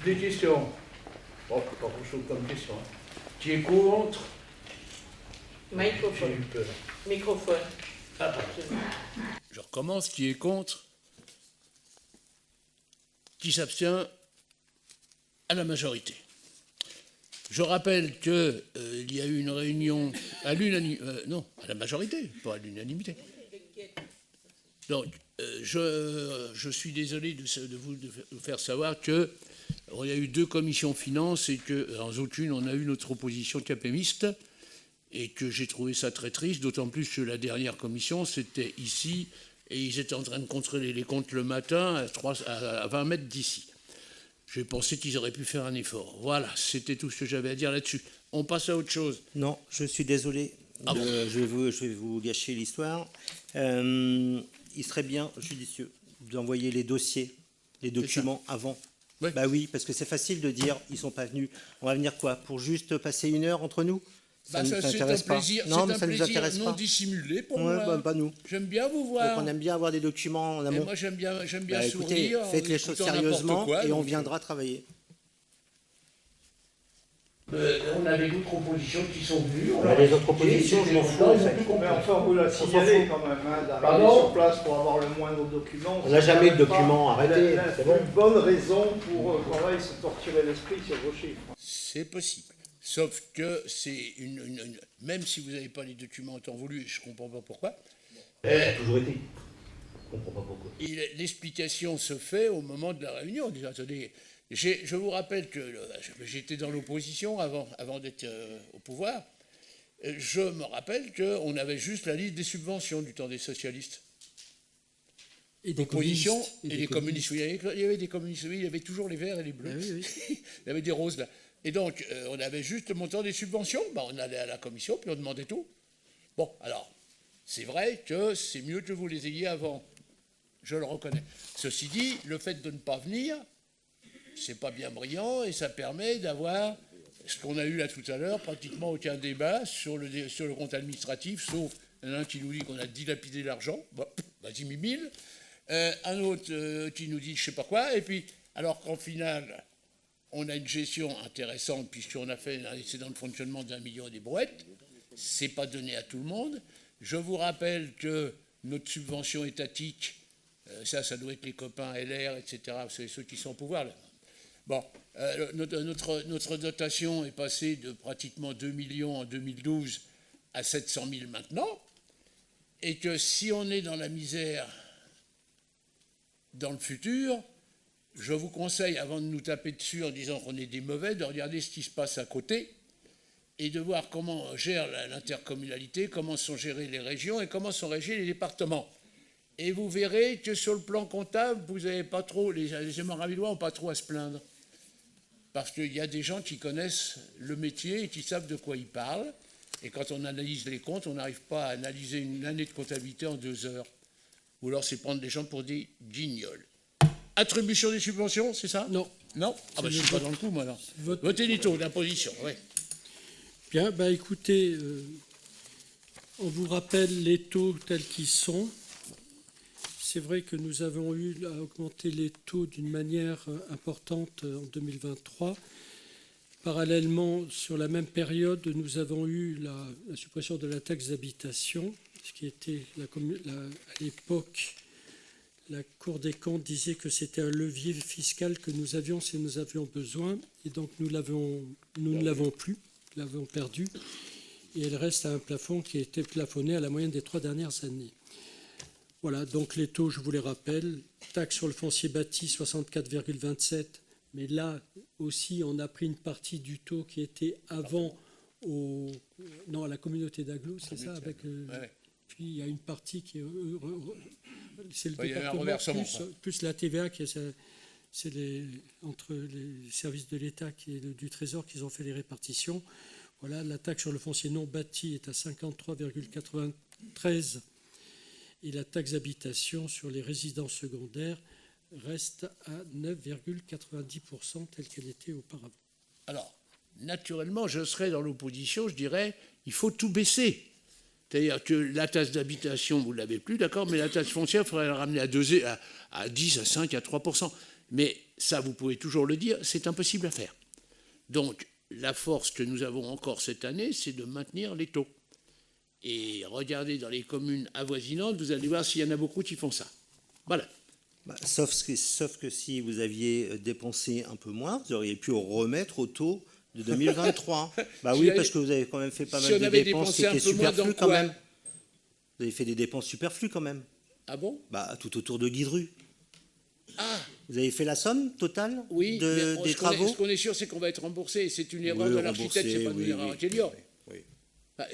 Des questions. Bon, pas grand-chose comme question. Qui est contre? Microphone. J'ai eu peur. Microphone. Ah, pardon. Je recommence. Qui est contre? Qui s'abstient? À la majorité. Je rappelle qu'il y a eu une réunion à l'unanimité, non, à la majorité, pas à l'unanimité. Donc, je suis désolé de vous faire savoir qu'il y a eu 2 commissions finances et que dans aucune on a eu notre opposition capémiste et que j'ai trouvé ça très triste, d'autant plus que la dernière commission c'était ici et ils étaient en train de contrôler les comptes le matin à 20 mètres d'ici. J'ai pensé qu'ils auraient pu faire un effort. Voilà, c'était tout ce que j'avais à dire là-dessus. On passe à autre chose. Non, je suis désolé. Ah bon. Je vais vous gâcher l'histoire. Il serait bien judicieux d'envoyer les dossiers, les documents avant. Oui. Bah oui, parce que c'est facile de dire ils sont pas venus. On va venir quoi? Pour juste passer 1 heure entre nous? Ça c'est un plaisir, non, mais c'est ça un nous plaisir intéresse non pas. dissimulé pour Ouais, moi. bah, pas nous. J'aime bien vous voir. Donc on aime bien avoir des documents en Et amont. moi j'aime bien Bah, écoutez, sourire. faites les choses sérieusement et on viendra travailler. On a les autres propositions qui sont venues. Les autres propositions, je m'en fous. Mais enfin, vous la signalez quand même, hein, d'arriver sur place pour avoir le moindre document. On n'a jamais de documents, arrêtez. C'est bon. Une bonne raison pour qu'on aille se torturer l'esprit sur vos chiffres. C'est possible. Sauf que c'est même si vous n'avez pas les documents en temps voulu, je ne comprends pas pourquoi. Toujours été. Je ne comprends pas pourquoi. L'explication se fait au moment de la réunion. On dit, attendez, je vous rappelle que j'étais dans l'opposition avant d'être au pouvoir. Je me rappelle qu'on avait juste la liste des subventions du temps des socialistes. Et des l'opposition communistes. et des communistes. Oui, il y avait des communistes, oui, il y avait toujours les verts et les bleus. Ah oui, il y avait des roses là. Et donc, on avait juste le montant des subventions. Bah, on allait à la commission, puis on demandait tout. Bon, alors, c'est vrai que c'est mieux que vous les ayez avant. Je le reconnais. Ceci dit, le fait de ne pas venir, c'est pas bien brillant et ça permet d'avoir ce qu'on a eu là tout à l'heure, pratiquement aucun débat sur le compte administratif, sauf un qui nous dit qu'on a dilapidé l'argent. Bon, vas-y, 1000. Un autre qui nous dit je sais pas quoi. Et puis, alors qu'en final, on a une gestion intéressante puisqu'on a fait un excédent de fonctionnement d'1 million et des brouettes. C'est pas donné à tout le monde. Je vous rappelle que notre subvention étatique, ça doit être les copains LR, etc. C'est ceux qui sont au pouvoir là. Bon, notre dotation est passée de pratiquement 2 millions en 2012 à 700 000 maintenant, et que si on est dans la misère dans le futur, je vous conseille, avant de nous taper dessus en disant qu'on est des mauvais, de regarder ce qui se passe à côté et de voir comment gère l'intercommunalité, comment sont gérées les régions et comment sont régis les départements. Et vous verrez que sur le plan comptable, vous n'avez pas trop, les Hémorravillois n'ont pas trop à se plaindre. Parce qu'il y a des gens qui connaissent le métier et qui savent de quoi ils parlent. Et quand on analyse les comptes, on n'arrive pas à analyser une année de comptabilité en 2 heures. Ou alors c'est prendre des gens pour des guignols. Attribution des subventions, c'est ça? Non. Non? Ah ben je ne suis pas dans le coup, moi, non. Votez les taux d'imposition, oui. Bien, bah écoutez, on vous rappelle les taux tels qu'ils sont. C'est vrai que nous avons eu à augmenter les taux d'une manière importante en 2023. Parallèlement, sur la même période, nous avons eu la suppression de la taxe d'habitation, ce qui était, à l'époque, la Cour des comptes disait que c'était un levier fiscal que nous avions si nous avions besoin. Et donc nous ne l'avons plus, nous l'avons perdu. Et elle reste à un plafond qui a été plafonné à la moyenne des 3 dernières années. Voilà, donc les taux, je vous les rappelle. Taxe sur le foncier bâti, 64,27. Mais là aussi, on a pris une partie du taux qui était avant à la communauté d'agglo, c'est ça avec, ouais. Puis il y a une partie qui est... c'est le département plus la TVA, c'est entre les services de l'État et du Trésor qu'ils ont fait les répartitions. Voilà, la taxe sur le foncier non bâti est à 53,93 et la taxe d'habitation sur les résidences secondaires reste à 9,90% telle qu'elle était auparavant. Alors, naturellement, je serais dans l'opposition, je dirais, il faut tout baisser. C'est-à-dire que la taxe d'habitation, vous ne l'avez plus, d'accord, mais la taxe foncière, il faudrait la ramener à 10, à 5, à 3%. Mais ça, vous pouvez toujours le dire, c'est impossible à faire. Donc, la force que nous avons encore cette année, c'est de maintenir les taux. Et regardez dans les communes avoisinantes, vous allez voir s'il y en a beaucoup qui font ça. Voilà. Sauf que si vous aviez dépensé un peu moins, vous auriez pu remettre au taux de 2023. Bah oui, parce que vous avez quand même fait pas mal de dépenses qui étaient superflues quand même. Vous avez fait des dépenses superflues quand même. Ah bon? Bah tout autour de Guidru. Ah. Vous avez fait la somme totale des travaux? Ce qu'on est sûr, c'est qu'on va être remboursé. C'est une erreur de l'architecte, c'est pas une erreur à Kélior.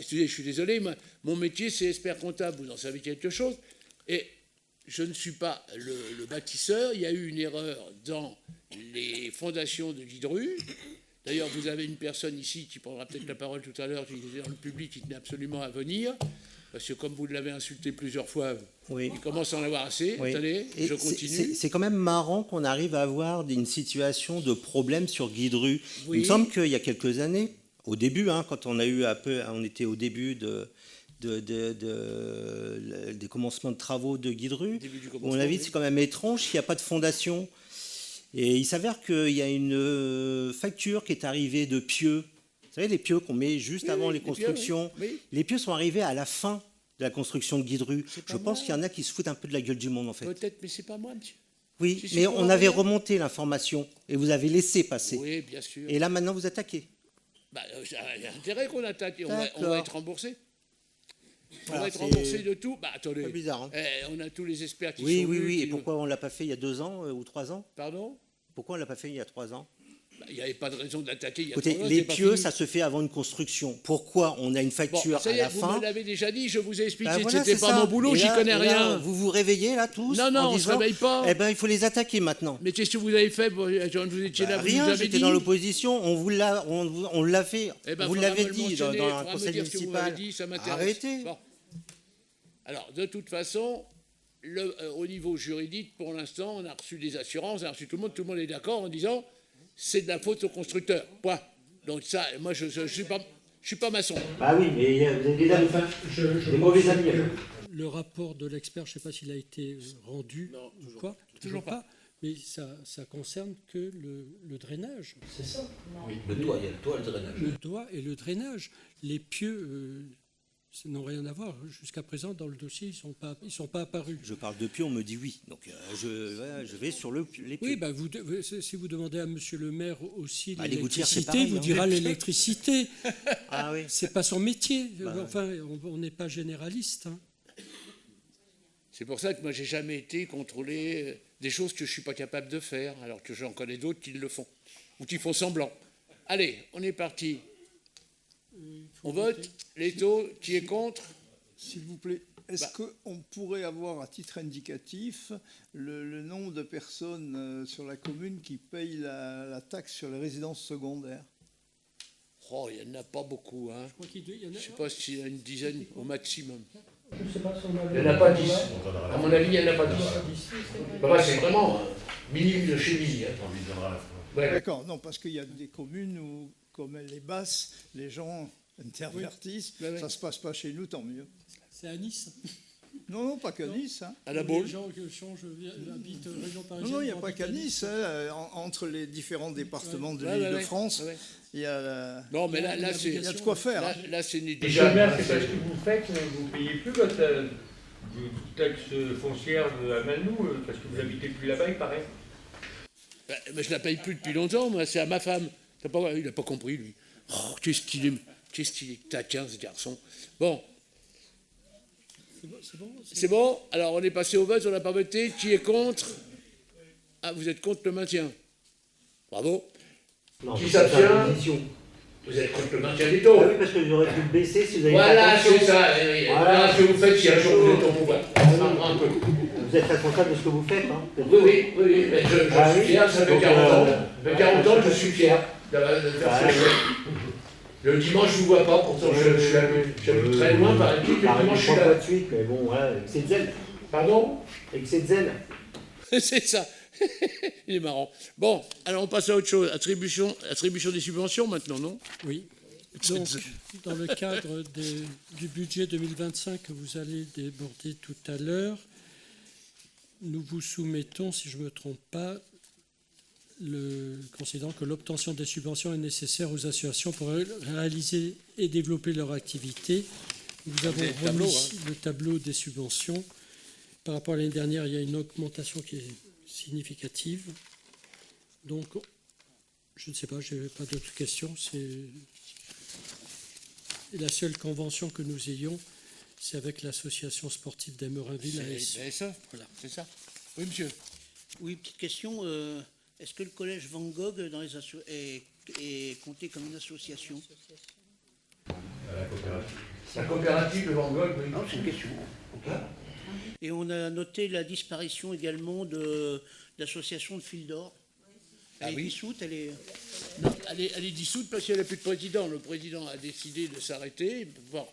Je suis désolé, mon métier, c'est expert comptable. Vous en savez quelque chose. Et je ne suis pas le bâtisseur. Il y a eu une erreur dans les fondations de Guidru. D'ailleurs, vous avez une personne ici qui prendra peut-être la parole tout à l'heure, qui était dans le public, qui tenait absolument à venir. Parce que comme vous l'avez insulté plusieurs fois, il commence à en avoir assez. Oui. Attendez, je continue. C'est quand même marrant qu'on arrive à avoir une situation de problème sur Guidru. Oui. Il me semble qu'il y a quelques années, au début, quand on était au début des commencements de travaux de Guidru, on avait dit c'est quand même étrange qu'il n'y a pas de fondation. Et il s'avère qu'il y a une facture qui est arrivée de pieux. Vous savez, les pieux qu'on met juste avant les constructions. Les pieux sont arrivés à la fin de la construction de Guidru. Je pense qu'il y en a qui se foutent un peu de la gueule du monde, en fait. Peut-être, mais c'est pas moi, monsieur. Oui, mais on avait remonté l'information et vous avez laissé passer. Oui, bien sûr. Et là, maintenant, vous attaquez. Il y a intérêt qu'on attaque. On va être remboursé. On va être Voilà, remboursé de tout. Attendez. C'est bizarre. On a tous les experts qui sont Oui. venus. Et pourquoi on ne l'a pas fait il y a 2 ans ou 3 ans? Pardon? Pourquoi on ne l'a pas fait il y a 3 ans? Il n'y avait pas de raison d'attaquer. Écoutez, les pieux, ça se fait avant une construction. Pourquoi on a une facture ça y est, à la vous fin? me l'avez déjà dit, je vous ai expliqué, Ben voilà, c'était c'est pas ça. mon boulot, Et j'y là- connais et là, rien. Vous vous réveillez là tous Non, en on se disant, réveille pas. Eh ben, il faut les attaquer maintenant. Mais qu'est-ce que vous avez fait? Vous étiez là, vous nous Rien, avez j'étais dit. dans l'opposition, on l'a fait. Eh ben, Vous faudra l'avez me le dit mentionner, dans un faudra me conseil dire ce que vous municipal. m'avez dit, ça m'intéresse. Arrêtez. Bon. Alors, de toute façon, au niveau juridique, pour l'instant, on a reçu des assurances, on a reçu tout le monde est d'accord en disant c'est de la faute au constructeur. Point. Donc ça, moi, je suis pas maçon. Ah oui, mais vous avez des amis, des mauvais amis. Le rapport de l'expert, je ne sais pas s'il a été rendu ou quoi. Toujours pas. Mais ça concerne que le drainage. C'est ça. Oui, le toit, il y a le toit et le drainage. Le toit et le drainage. Les pieux n'ont rien à voir. Jusqu'à présent, dans le dossier, ils sont pas apparus. Je parle de pieux, on me dit oui. Donc je vais sur les pieux. Oui, bah si vous demandez à monsieur le maire aussi les gouttières, c'est l'électricité, pareil, il vous hein. dira l'électricité. Ah oui. C'est pas son métier. Enfin, on n'est pas généraliste. Hein. C'est pour ça que moi, j'ai jamais été contrôlé des choses que je suis pas capable de faire, alors que j'en connais d'autres qui le font, ou qui font semblant. Allez, on est parti. On vote. Les taux, qui est contre? S'il vous plaît, est-ce qu'on pourrait avoir à titre indicatif le nombre de personnes sur la commune qui payent la taxe sur les résidences secondaires? Oh, il n'y en a pas beaucoup. Hein. Je ne sais pas s'il y a une dizaine au maximum. Je sais pas si on Il n'y en a pas 10. À mon avis, il n'y en a pas 10. Bah, c'est vraiment minime de chez mini. Ouais. D'accord, non, parce qu'il y a des communes où, comme elle est basse, les gens intervertissent. Oui. Ça ne se passe pas chez nous, tant mieux. C'est à Nice. Non, pas qu'à Nice. Hein. À la Baule. Les gens qui changent, habitent région parisienne. Non, il n'y a pas qu'à Nice. Hein. Entre les différents départements de l'Île-de-France, il y a non, mais là il y a de quoi faire. Là, c'est Monsieur le maire, c'est parce que vous faites, vous ne payez plus votre taxe foncière à Malnou, parce que vous n'habitez plus là-bas, il paraît. Mais je ne la paye plus depuis longtemps, moi, c'est à ma femme. Il n'a pas compris, lui. Oh, qu'est-ce qu'il est taquin, ce garçon. Bon. C'est bon. Alors, on est passé au vote, on n'a pas voté. Qui est contre? Ah, vous êtes contre le maintien. Bravo. Non, Qui s'abstient? Vous êtes contre le maintien des taux. Ah oui, parce que j'aurais pu le baisser si vous avez Voilà, fait attention. c'est ça. Voilà ce que vous faites si un jour vous êtes au pouvoir. Un peu. Vous êtes responsable de ce que vous faites, hein? Oui. Mais je suis fier, ça fait 40 ans. Ça fait 40 ans que je suis fier de faire ce que je fais. Le dimanche, je ne vous vois pas, pourtant j'habite très loin, paraît-il. Le dimanche, je suis là. De suite, mais bon, voilà, excès de zèle. Pardon? Excès de zèle. C'est ça. Il est marrant. Bon, alors on passe à autre chose. Attribution des subventions maintenant, non? Oui. Donc, dans le cadre du budget 2025 que vous allez déborder tout à l'heure, nous vous soumettons, si je ne me trompe pas, considérant que l'obtention des subventions est nécessaire aux associations pour réaliser et développer leur activité. Nous avons remis le tableau des subventions. Par rapport à l'année dernière, il y a une augmentation qui est significative. Donc, je ne sais pas, je n'ai pas d'autres questions. Et la seule convention que nous ayons, c'est avec l'association sportive d'Emerainville. C'est voilà, c'est ça. Oui, monsieur. Oui, petite question. Est-ce que le collège Van Gogh est compté comme une association? La coopérative de Van Gogh, oui. Non, c'est une question. Okay. Et on a noté la disparition également de l'association de Fil d'Or. Elle est dissoute, elle est... Non, elle est dissoute parce qu'elle n'a plus de président. Le président a décidé de s'arrêter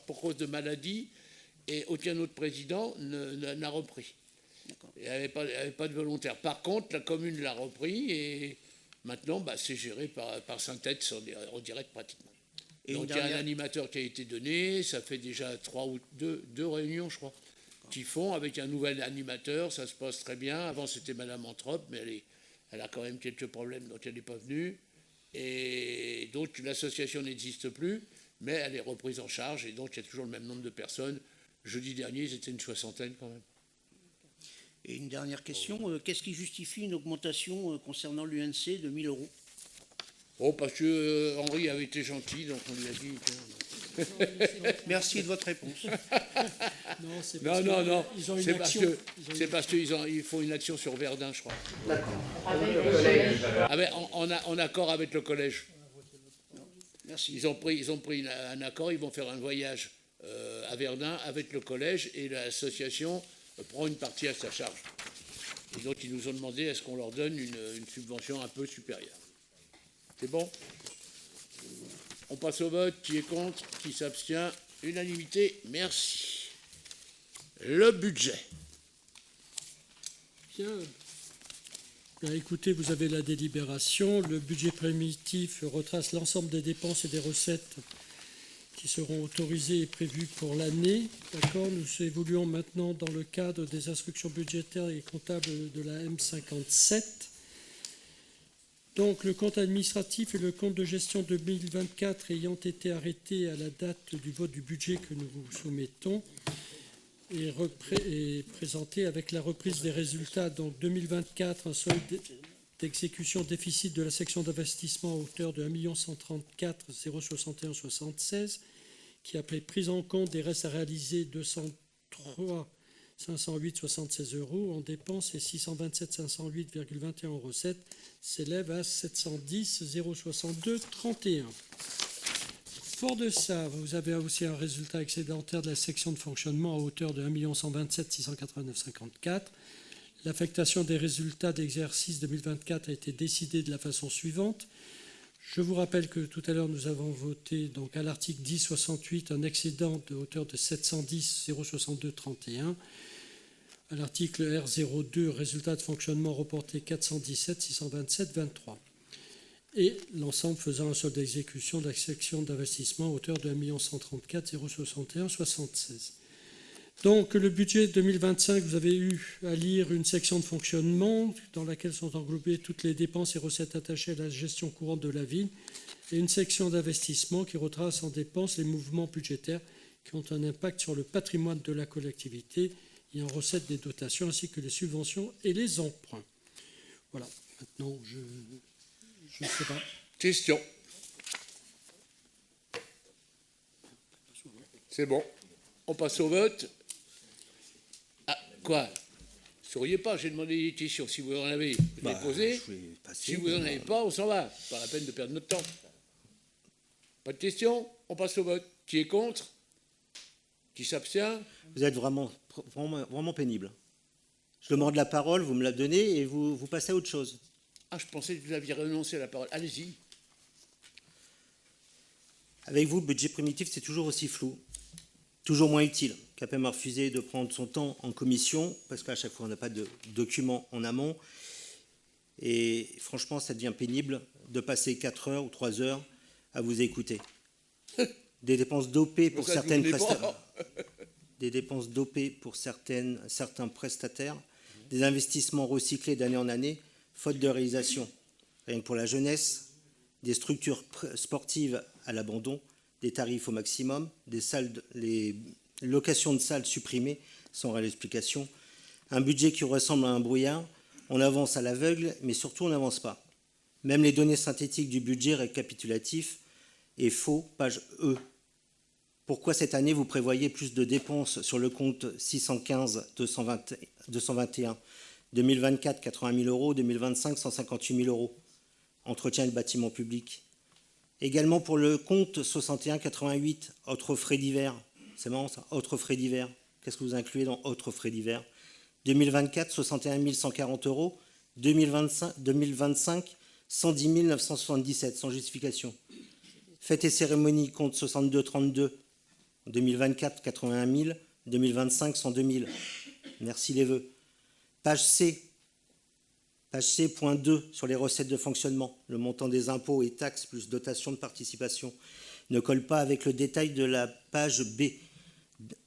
pour cause de maladie et aucun autre président n'a repris. Il n'y avait pas de volontaire. Par contre, la commune l'a repris et maintenant, c'est géré par Saint-Etienne en direct pratiquement. Et donc il y a un animateur qui a été donné, ça fait déjà 2 réunions, je crois, qui font avec un nouvel animateur, ça se passe très bien. Avant, c'était Madame Anthrope, mais elle a quand même quelques problèmes, donc elle n'est pas venue. Et donc l'association n'existe plus, mais elle est reprise en charge, et donc il y a toujours le même nombre de personnes. Jeudi dernier, c'était une 60aine quand même. Et une dernière question, qu'est-ce qui justifie une augmentation concernant l'UNC de 1 000 €? Oh, parce que Henri avait été gentil, donc on lui a dit... Merci de votre réponse. Non, c'est Non, parce non, que non. ils ont une C'est parce action. que Ils ont c'est une- parce qu'ils font une action sur Verdun, je crois. D'accord. En accord avec le collège. Merci. Ils ont pris un accord, ils vont faire un voyage à Verdun avec le collège et l'association prend une partie à sa charge. Et donc ils nous ont demandé est-ce qu'on leur donne une subvention un peu supérieure. C'est bon? On passe au vote. Qui est contre? Qui s'abstient? Unanimité. Merci. Le budget. Bien. Bien, écoutez, vous avez la délibération. Le budget primitif retrace l'ensemble des dépenses et des recettes qui seront autorisées et prévues pour l'année. D'accord. Nous évoluons maintenant dans le cadre des instructions budgétaires et comptables de la M57. Donc, le compte administratif et le compte de gestion 2024 ayant été arrêtés à la date du vote du budget que nous vous soumettons et présenté avec la reprise des résultats. Donc, 2024, un solde d'exécution déficit de la section d'investissement à hauteur de 1 134 061 76, qui après prise en compte des restes à réaliser 203 508 76 euros en dépenses et 627 508,21 en recettes, s'élève à 710 062 31. Fort de ça, vous avez aussi un résultat excédentaire de la section de fonctionnement à hauteur de 1 127 689 54. L'affectation des résultats d'exercice 2024 a été décidée de la façon suivante. Je vous rappelle que tout à l'heure, nous avons voté donc à l'article 1068 un excédent de hauteur de 710 062 31. À l'article R02, résultat de fonctionnement reporté 417 627 23. Et l'ensemble faisant un solde d'exécution de la section d'investissement à hauteur de 1 134 061 76. Donc le budget 2025, vous avez eu à lire une section de fonctionnement dans laquelle sont englobées toutes les dépenses et recettes attachées à la gestion courante de la ville et une section d'investissement qui retrace en dépenses les mouvements budgétaires qui ont un impact sur le patrimoine de la collectivité et en recettes des dotations ainsi que les subventions et les emprunts. Voilà, maintenant je ne sais pas. Question. C'est bon. On passe au vote. Ah, quoi? Souriez pas, j'ai demandé des questions. Si vous en avez, vous les posez. Si vous n'en avez pas, on s'en va. Pas la peine de perdre notre temps. Pas de questions? On passe au vote. Qui est contre? Qui s'abstient? Vous êtes vraiment pénible. Je demande la parole, vous me la donnez et vous passez à autre chose. Ah, je pensais que vous aviez renoncé à la parole. Allez-y. Avec vous, le budget primitif, c'est toujours aussi flou, toujours moins utile. CAPEM a refusé de prendre son temps en commission, parce qu'à chaque fois, on n'a pas de documents en amont. Et franchement, ça devient pénible de passer 4 heures ou 3 heures à vous écouter. Des dépenses dopées pour certaines prestataires. Des dépenses dopées pour certains prestataires, des investissements recyclés d'année en année, faute de réalisation. Rien que pour la jeunesse, des structures sportives à l'abandon, des tarifs au maximum, les locations de salles supprimées sans réelle explication, un budget qui ressemble à un brouillard, on avance à l'aveugle, mais surtout on n'avance pas. Même les données synthétiques du budget récapitulatif est faux, page E. Pourquoi cette année vous prévoyez plus de dépenses sur le compte 615 221 2024 80 000 euros, 2025 158 000 euros. Entretien de bâtiments publics. Également pour le compte 61 88 autres frais divers. C'est marrant ça, autres frais divers. Qu'est-ce que vous incluez dans autres frais divers? 2024 61 140 euros, 2025 110 977 sans justification. Fêtes et cérémonies compte 62 32. 2024, 81 000, 2025, 102 000. Merci les vœux. Page C, point 2, sur les recettes de fonctionnement. Le montant des impôts et taxes plus dotation de participation ne colle pas avec le détail de la page B.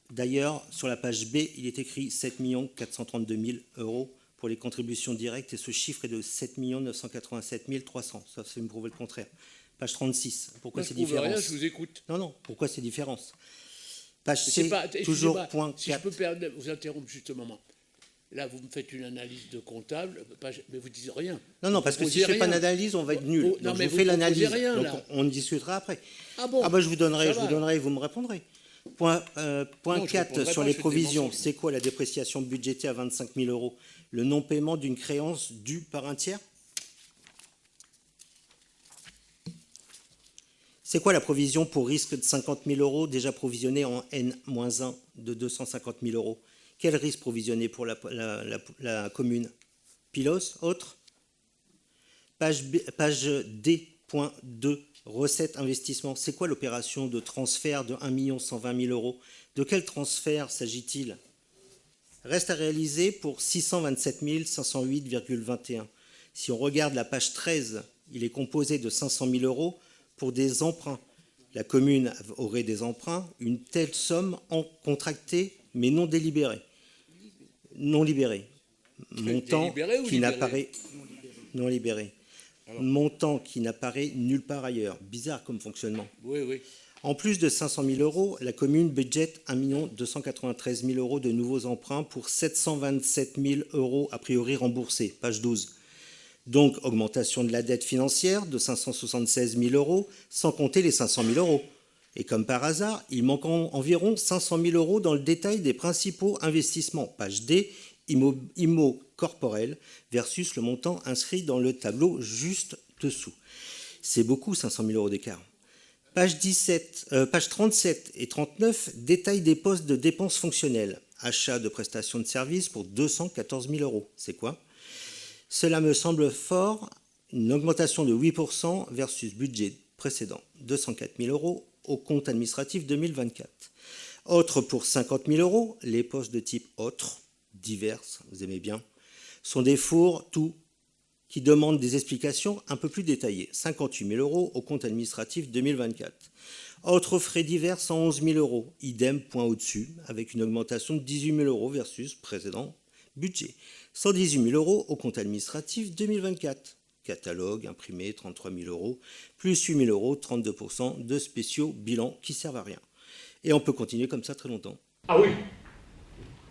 D'ailleurs, sur la page B, il est écrit 7 432 000 euros pour les contributions directes et ce chiffre est de 7 987 300. Ça, c'est me prouver le contraire. Page 36. Pourquoi ces différences? Rien, je vous écoute. Non. Pourquoi ces différences? Page C, toujours point 4. Si je peux vous interrompre juste un moment. Là, vous me faites une analyse de comptable, mais vous ne dites rien. Non, parce que si je ne fais pas d'analyse, on va être nul. Donc je vous fais l'analyse. Donc on discutera après. Ah bon? Ah bah je vous donnerai, vous me répondrez. Point Non, je 4 répondrai sur pas, les c'est des provisions. mensonges. C'est quoi la dépréciation budgétée à 25 000 euros? Le non-paiement d'une créance due par un tiers? C'est quoi la provision pour risque de 50 000 euros déjà provisionné en N-1 de 250 000 euros? Quel risque provisionné pour la commune? Pilos, autre? Page D.2, recettes investissement. C'est quoi l'opération de transfert de 1 120 000 euros? De quel transfert s'agit-il? Reste à réaliser pour 627 508,21. Si on regarde la page 13, il est composé de 500 000 euros pour des emprunts. La commune aurait des emprunts, une telle somme en contractée mais non délibérée. Non libérée. Montant Délibéré ou qui libéré? n'apparaît non libéré. Montant qui n'apparaît nulle part ailleurs. Bizarre comme fonctionnement. Oui, oui. En plus de 500 000 euros, la commune budgète 1 293 000 euros de nouveaux emprunts pour 727 000 euros a priori remboursés. Page 12. Donc, augmentation de la dette financière de 576 000 euros, sans compter les 500 000 euros. Et comme par hasard, il manque environ 500 000 euros dans le détail des principaux investissements. Page D, IMO corporel versus le montant inscrit dans le tableau juste dessous. C'est beaucoup, 500 000 euros d'écart. Page 37 et 39, détail des postes de dépenses fonctionnelles. Achat de prestations de services pour 214 000 euros. C'est quoi? Cela me semble fort, une augmentation de 8% versus budget précédent, 204 000 euros au compte administratif 2024. Autre pour 50 000 euros, les postes de type autres, diverses, vous aimez bien, sont des fours, tout, qui demandent des explications un peu plus détaillées. 58 000 euros au compte administratif 2024. Autres frais divers, 111 000 euros, idem, point au-dessus, avec une augmentation de 18 000 euros versus précédent budget. 118 000 euros au compte administratif 2024. Catalogue, imprimé, 33 000 euros, plus 8 000 euros, 32% de spéciaux bilans qui servent à rien. Et on peut continuer comme ça très longtemps. Ah oui,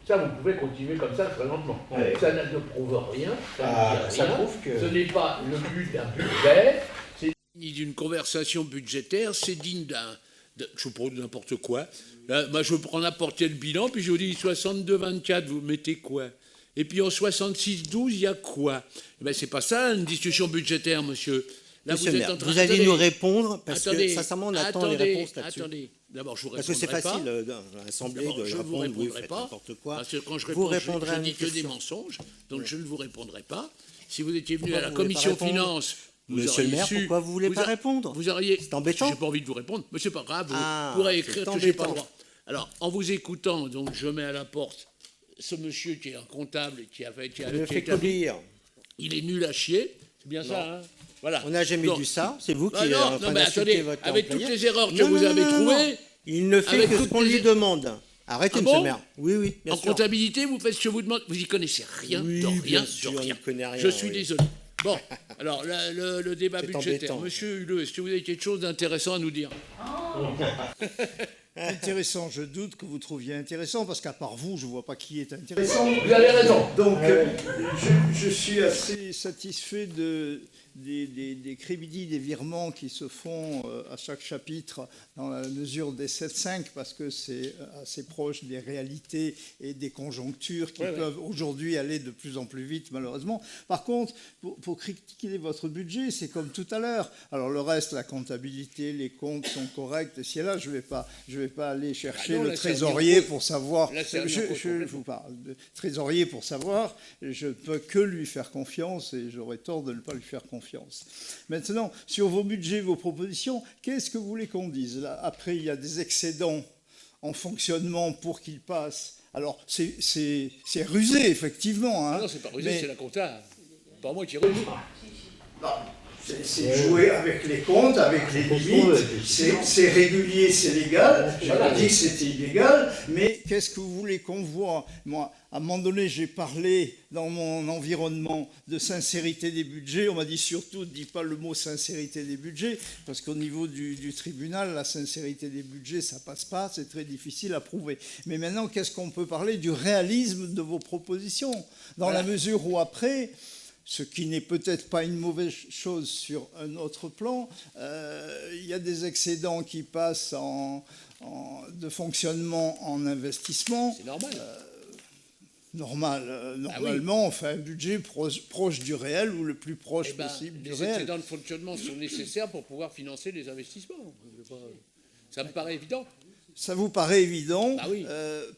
ça vous pouvez continuer comme ça très lentement. Ouais. Ça ne prouve rien, ça ne dit ça rien. prouve que- Ce n'est pas le but d'un budget, c'est Ni d'une conversation budgétaire, c'est digne je prends n'importe quoi. Là, moi, je prends n'importe quel bilan, puis je vous dis 62-24, vous mettez quoi? Et puis en 66-12, il y a quoi? Ben, c'est pas ça une discussion budgétaire, monsieur. Là, Monsieur vous le êtes maire, en train... vous allez Attendez, nous répondre, parce attendez, que sincèrement, on attend les attendez, réponses là-dessus. Attendez, d'abord, je vous Parce que répondrai c'est facile pas. dans l'Assemblée D'abord, de je ne vous répondre, oui, répondrai faites pas, n'importe quoi. parce que quand je Vous réponds, répondrez à je mes dis que des questions. mensonges, donc je ne vous répondrai pas. Si vous étiez venu Pourquoi à la vous voulez pas commission répondre? finance, vous Monsieur le auriez maire, su- pourquoi vous voulez pas répondre? Vous auriez... C'est embêtant. J'ai pas envie de vous répondre, mais c'est pas grave, vous Ah, pourrez c'est écrire que j'ai pas le embêtant. droit. Alors, en vous écoutant, donc je mets à la porte ce monsieur qui est un comptable et qui a fait... Je fais qu'obéir. Il est nul à chier, c'est bien ça, hein? Voilà. On n'a jamais Donc- dit ça, c'est vous qui Ah êtes non, en non, train mais d'insulter attendez, votre avec employeur. toutes les erreurs que Non, vous non, avez non, non, trouvées... non. Il ne fait avec que ce toutes qu'on les- lui demande. Arrêtez, Ah monsieur bon le maire. Oui, oui, bien En sûr. comptabilité, vous faites ce que vous demandez. Vous y connaissez rien, Oui, de bien rien, sûr, de on rien. n'y connaît rien, Je suis oui. désolé. Bon, alors le débat C'est budgétaire. embêtant. Monsieur Hulot, est-ce que vous avez quelque chose d'intéressant à nous dire? Intéressant, je doute que vous trouviez intéressant, parce qu'à part vous, je ne vois pas qui est intéressant. Vous avez raison. Donc, je suis assez satisfait des crédits, des virements qui se font à chaque chapitre dans la mesure des 7,5, parce que c'est assez proche des réalités et des conjonctures qui peuvent aujourd'hui aller de plus en plus vite, malheureusement. Par contre, pour critiquer votre budget, c'est comme tout à l'heure. Alors, le reste, la comptabilité, les comptes sont corrects, et si là, je vais pas aller chercher Ah non, le là, c'est trésorier un pour savoir. Là, c'est un Je complètement. vous parle de trésorier pour savoir. Je ne peux que lui faire confiance et j'aurais tort de ne pas lui faire confiance. Maintenant, sur vos budgets, vos propositions, qu'est-ce que vous voulez qu'on dise? Là, après, il y a des excédents en fonctionnement pour qu'ils passent. Alors, c'est rusé, effectivement. Hein, Ah non, c'est pas rusé, mais- c'est la compta. Pas moi qui ruse. C'est jouer avec les comptes, avec les limites, c'est régulier, c'est légal. Je n'ai pas dit que c'était illégal, mais qu'est-ce que vous voulez qu'on voit? Moi, à un moment donné, j'ai parlé dans mon environnement de sincérité des budgets. On m'a dit surtout, ne dis pas le mot sincérité des budgets, parce qu'au niveau du tribunal, la sincérité des budgets, ça passe pas, c'est très difficile à prouver. Mais maintenant, qu'est-ce qu'on peut parler du réalisme de vos propositions? Dans la mesure où après... ce qui n'est peut-être pas une mauvaise chose sur un autre plan. Il y a des excédents qui passent de fonctionnement en investissement. C'est normal. Normalement, on fait un budget proche du réel ou le plus proche possible du réel. Les excédents de fonctionnement sont nécessaires pour pouvoir financer les investissements. Ça me paraît évident. Ça vous paraît évident? Ah oui.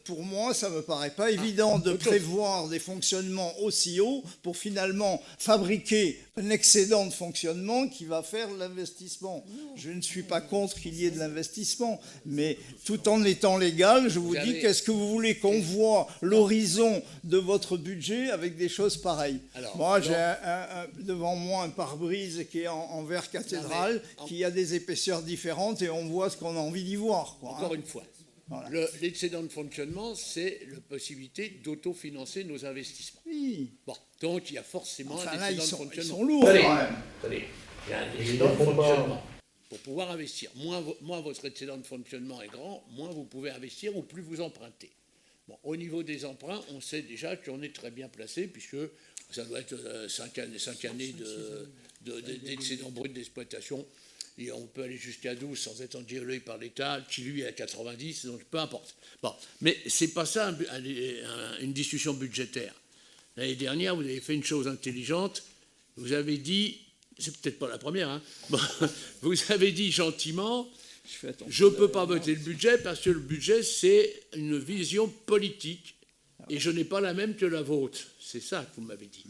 Pour moi, ça ne me paraît pas évident de prévoir des fonctionnements aussi hauts pour finalement fabriquer un excédent de fonctionnement qui va faire l'investissement. Je ne suis pas contre qu'il y ait de l'investissement, mais tout en étant légal, je vous dis, qu'est-ce que vous voulez qu'on voit l'horizon de votre budget avec des choses pareilles? Moi, j'ai devant moi un pare-brise qui est en verre cathédrale, qui a des épaisseurs différentes et on voit ce qu'on a envie d'y voir. Encore une fois. Voilà. L'excédent de fonctionnement, c'est la possibilité d'autofinancer nos investissements. Oui. Bon, donc il y a forcément un excédent de fonctionnement. Ils sont lourds, quand même. Attendez, il y a un excédent de fonctionnement pour pouvoir investir. Moins votre excédent de fonctionnement est grand, moins vous pouvez investir ou plus vous empruntez. Bon, au niveau des emprunts, on sait déjà qu'on est très bien placé puisque ça doit être 5 années d'excédent brut d'exploitation. Et on peut aller jusqu'à 12 sans être endiolé par l'État, qui lui est à 90, donc peu importe. Bon, mais ce n'est pas ça une discussion budgétaire. L'année dernière, vous avez fait une chose intelligente. Vous avez dit, c'est peut-être pas la première, hein, bon, vous avez dit gentiment, je ne peux pas voter le budget parce que le budget, c'est une vision politique et je n'ai pas la même que la vôtre. C'est ça que vous m'avez dit.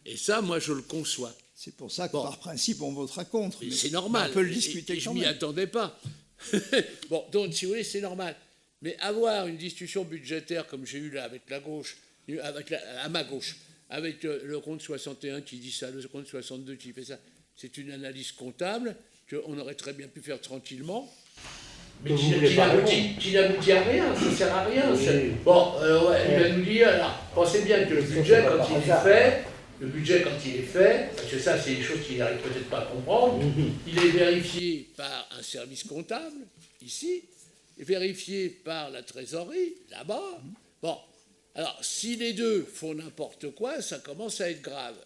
Et ça, moi, je le conçois. C'est pour ça que, par principe, on votera contre. C'est normal. On peut le discuter je ne m'y attendais pas. Bon, donc, si vous voulez, c'est normal. Mais avoir une discussion budgétaire comme j'ai eu là avec la gauche, à ma gauche, avec le compte 61 qui dit ça, le compte 62 qui fait ça, c'est une analyse comptable qu'on aurait très bien pu faire tranquillement. Mais qui n'aboutit à rien, ça ne sert à rien. Bon, il va nous dire, alors, pensez bien que le budget, quand il est fait, parce que ça, c'est des choses qu'il n'arrive peut-être pas à comprendre, il est vérifié par un service comptable, ici, vérifié par la trésorerie, là-bas. Bon, alors, si les deux font n'importe quoi, ça commence à être grave.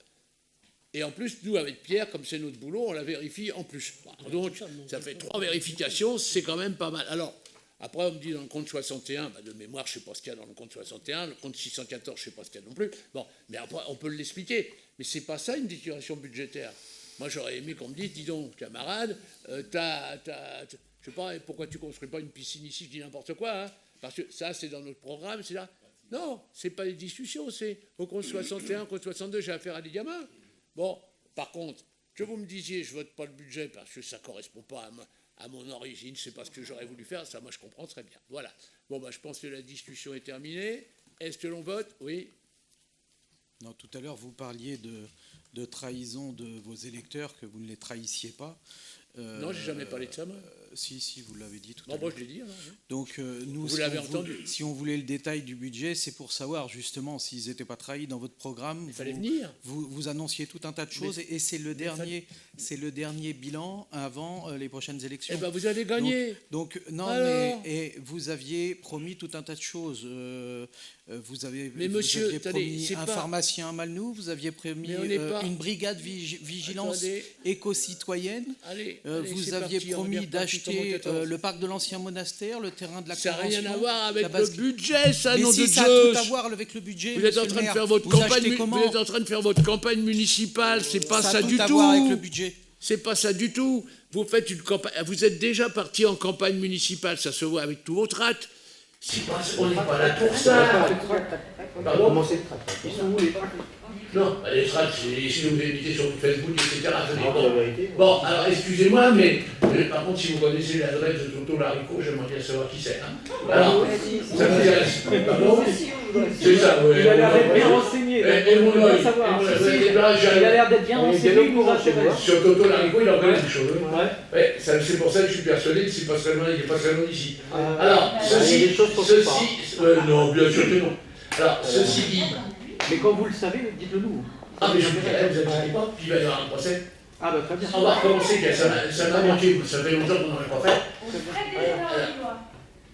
Et en plus, nous, avec Pierre, comme c'est notre boulot, on la vérifie en plus. Donc, ça fait 3 vérifications, c'est quand même pas mal. Alors, après, on me dit dans le compte 61, de mémoire, je ne sais pas ce qu'il y a dans le compte 61, le compte 614, je ne sais pas ce qu'il y a non plus. Bon, mais après, on peut l'expliquer. Mais ce n'est pas ça une déclaration budgétaire. Moi, j'aurais aimé qu'on me dise, dis donc, camarade, je ne sais pas, pourquoi tu ne construis pas une piscine ici, je dis n'importe quoi, hein, parce que ça, c'est dans notre programme, c'est là. Non, ce n'est pas des discussions, c'est au compte 61, au compte 62, j'ai affaire à des gamins. Bon, par contre, que vous me disiez, je ne vote pas le budget parce que ça ne correspond pas à mon origine, c'est pas ce que j'aurais voulu faire, ça moi je comprends très bien. Voilà. Bon, je pense que la discussion est terminée. Est-ce que l'on vote? Oui. Non, tout à l'heure, vous parliez de trahison de vos électeurs, que vous ne les trahissiez pas. Non, j'ai jamais parlé de ça, moi. Si, vous l'avez dit tout à l'heure. Non, moi je l'ai dit. Alors, oui. Donc, nous, vous l'avez entendu. Si on voulait le détail du budget, c'est pour savoir justement s'ils n'étaient pas trahis dans votre programme. Il fallait venir. Vous annonciez tout un tas de choses et c'est le dernier bilan avant les prochaines élections. Eh bien, vous allez gagner. Donc non, mais vous aviez promis tout un tas de choses. Vous aviez promis un pharmacien à Malnou, vous aviez promis une brigade vigilance éco-citoyenne. Vous aviez promis d'acheter le parc de l'ancien monastère, le terrain de la Convention. Ça n'a rien à voir avec le budget, ça, nom de Dieu. Ça a tout à voir avec le budget. Vous êtes en train de faire votre campagne. Vous êtes en train de faire votre campagne municipale. C'est pas ça du tout. Ça a tout à voir avec le budget. C'est pas ça du tout. Vous faites une campagne. Vous êtes déjà parti en campagne municipale. Ça se voit avec tous vos tracts. On n'est pas là pour ça. Pardon ? Comment c'est le tract? Ils sont où les tracts? Non, les tracts, c'est ce que vous avez mis sur Facebook, etc. Bon, alors excusez-moi, mais par contre, si vous connaissez l'adresse de Toto Laricot, j'aimerais bien savoir qui c'est. Alors, ça m'intéresse. Pardon ? C'est ça, oui. Il a l'air d'être bien renseigné. Et mon œil. Il a l'air d'être bien renseigné. Sur Toto Laricot, il en connaît des choses. C'est pour ça que je suis persuadé qu'il n'est pas très loin d'ici. Alors, ceci. Non, bien sûr que non. Alors, ceci dit. Mais quand vous le savez, dites-le nous. Ah, mais je vous dirai, vous inquiétez pas, puis il va y avoir un procès. Ah, très bien. On va recommencer, ça m'a manqué, ça fait longtemps qu'on n'en a pas fait.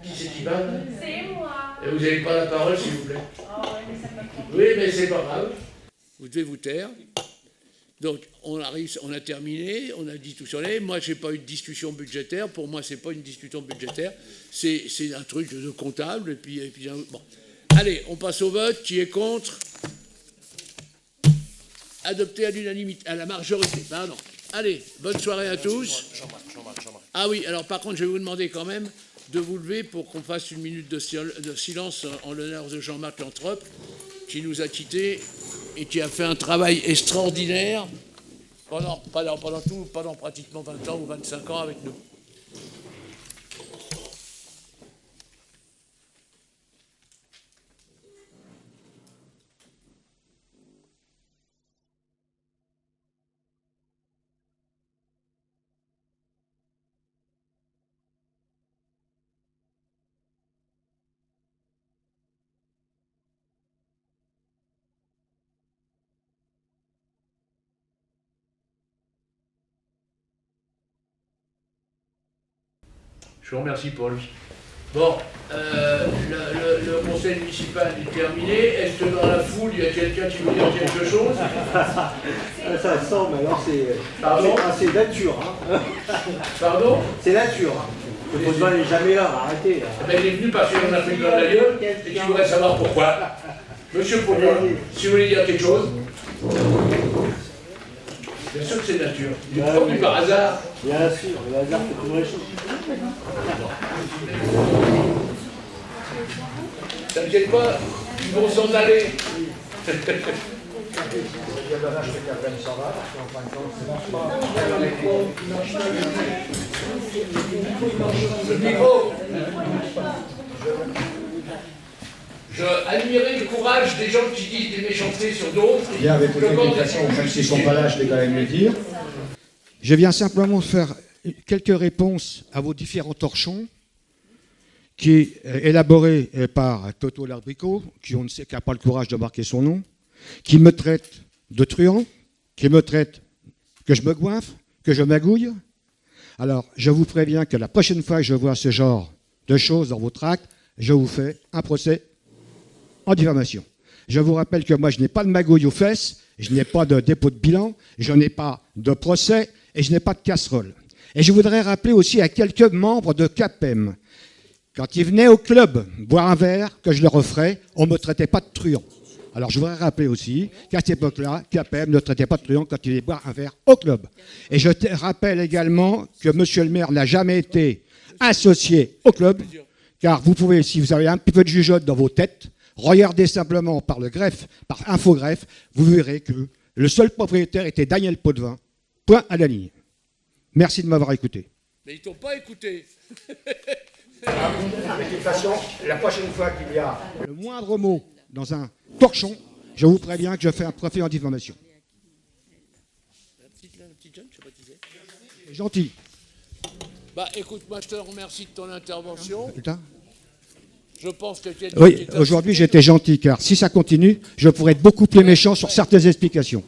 Qui c'est qui parle? C'est moi. Et vous n'avez pas la parole, s'il vous plaît. Oh, ouais, mais ça m'a compris. Oui, mais c'est pas grave. Vous devez vous taire. Donc, on a terminé, on a dit tout sur les. Moi, je n'ai pas eu de discussion budgétaire. Pour moi, ce n'est pas une discussion budgétaire. C'est un truc de comptable. Et puis bon. Allez, on passe au vote. Qui est contre? Adopté à l'unanimité, à la majorité, pardon. Allez, bonne soirée à tous. Jean-Marc. Ah oui, alors par contre, je vais vous demander quand même de vous lever pour qu'on fasse une minute de silence en l'honneur de Jean-Marc Lantrope, qui nous a quittés et qui a fait un travail extraordinaire pendant pratiquement 20 ans ou 25 ans avec nous. Je vous remercie, Paul. Bon, le conseil municipal est terminé. Est-ce que dans la foule, il y a quelqu'un qui veut dire quelque chose? Ça sent, mais alors c'est nature. Hein. Pardon? C'est nature. Le Potvin n'est jamais là, arrêtez. Là. Ben, il est venu parce qu'on a pris dans la gueule et qu'il voudrait savoir pourquoi. Monsieur Potvin, si vous voulez dire quelque chose? Bien sûr que c'est nature. Il est produit par hasard. Bien sûr, le hasard fait toujours les choses. T'inquiète pas, ils vont s'en aller. Le micro. Je admirais le courage des gens qui disent des méchancetés sur d'autres. Bien, avec votre explication, même s'ils ne sont pas là, je vais quand même le dire. Je viens simplement faire quelques réponses à vos différents torchons, qui est élaboré par Toto Larbricot, qui n'a pas le courage de marquer son nom, qui me traite de truand, qui me traite que je me goinfre, que je magouille. Alors, je vous préviens que la prochaine fois que je vois ce genre de choses dans votre acte, je vous fais un procès en diffamation. Je vous rappelle que moi, je n'ai pas de magouille aux fesses, je n'ai pas de dépôt de bilan, je n'ai pas de procès et je n'ai pas de casserole. Et je voudrais rappeler aussi à quelques membres de CAPEM, quand ils venaient au club boire un verre, que je leur offrais, on ne me traitait pas de truand. Alors je voudrais rappeler aussi qu'à cette époque-là, CAPEM ne traitait pas de truand quand il venait boire un verre au club. Et je rappelle également que M. le maire n'a jamais été associé au club, car vous pouvez, si vous avez un petit peu de jugeote dans vos têtes, regardez simplement par le greffe, par Infogreffe, vous verrez que le seul propriétaire était Daniel Potvin. Point à la ligne. Merci de m'avoir écouté. Mais ils t'ont pas écouté. De toute façon, la prochaine fois qu'il y a le moindre mot dans un torchon, je vous préviens que je fais un procès en diffamation. Gentil. Bah écoute, moi je te remercie de ton intervention. Putain. Je pense que oui, aujourd'hui j'étais gentil, car si ça continue, je pourrais être beaucoup plus méchant sur certaines explications.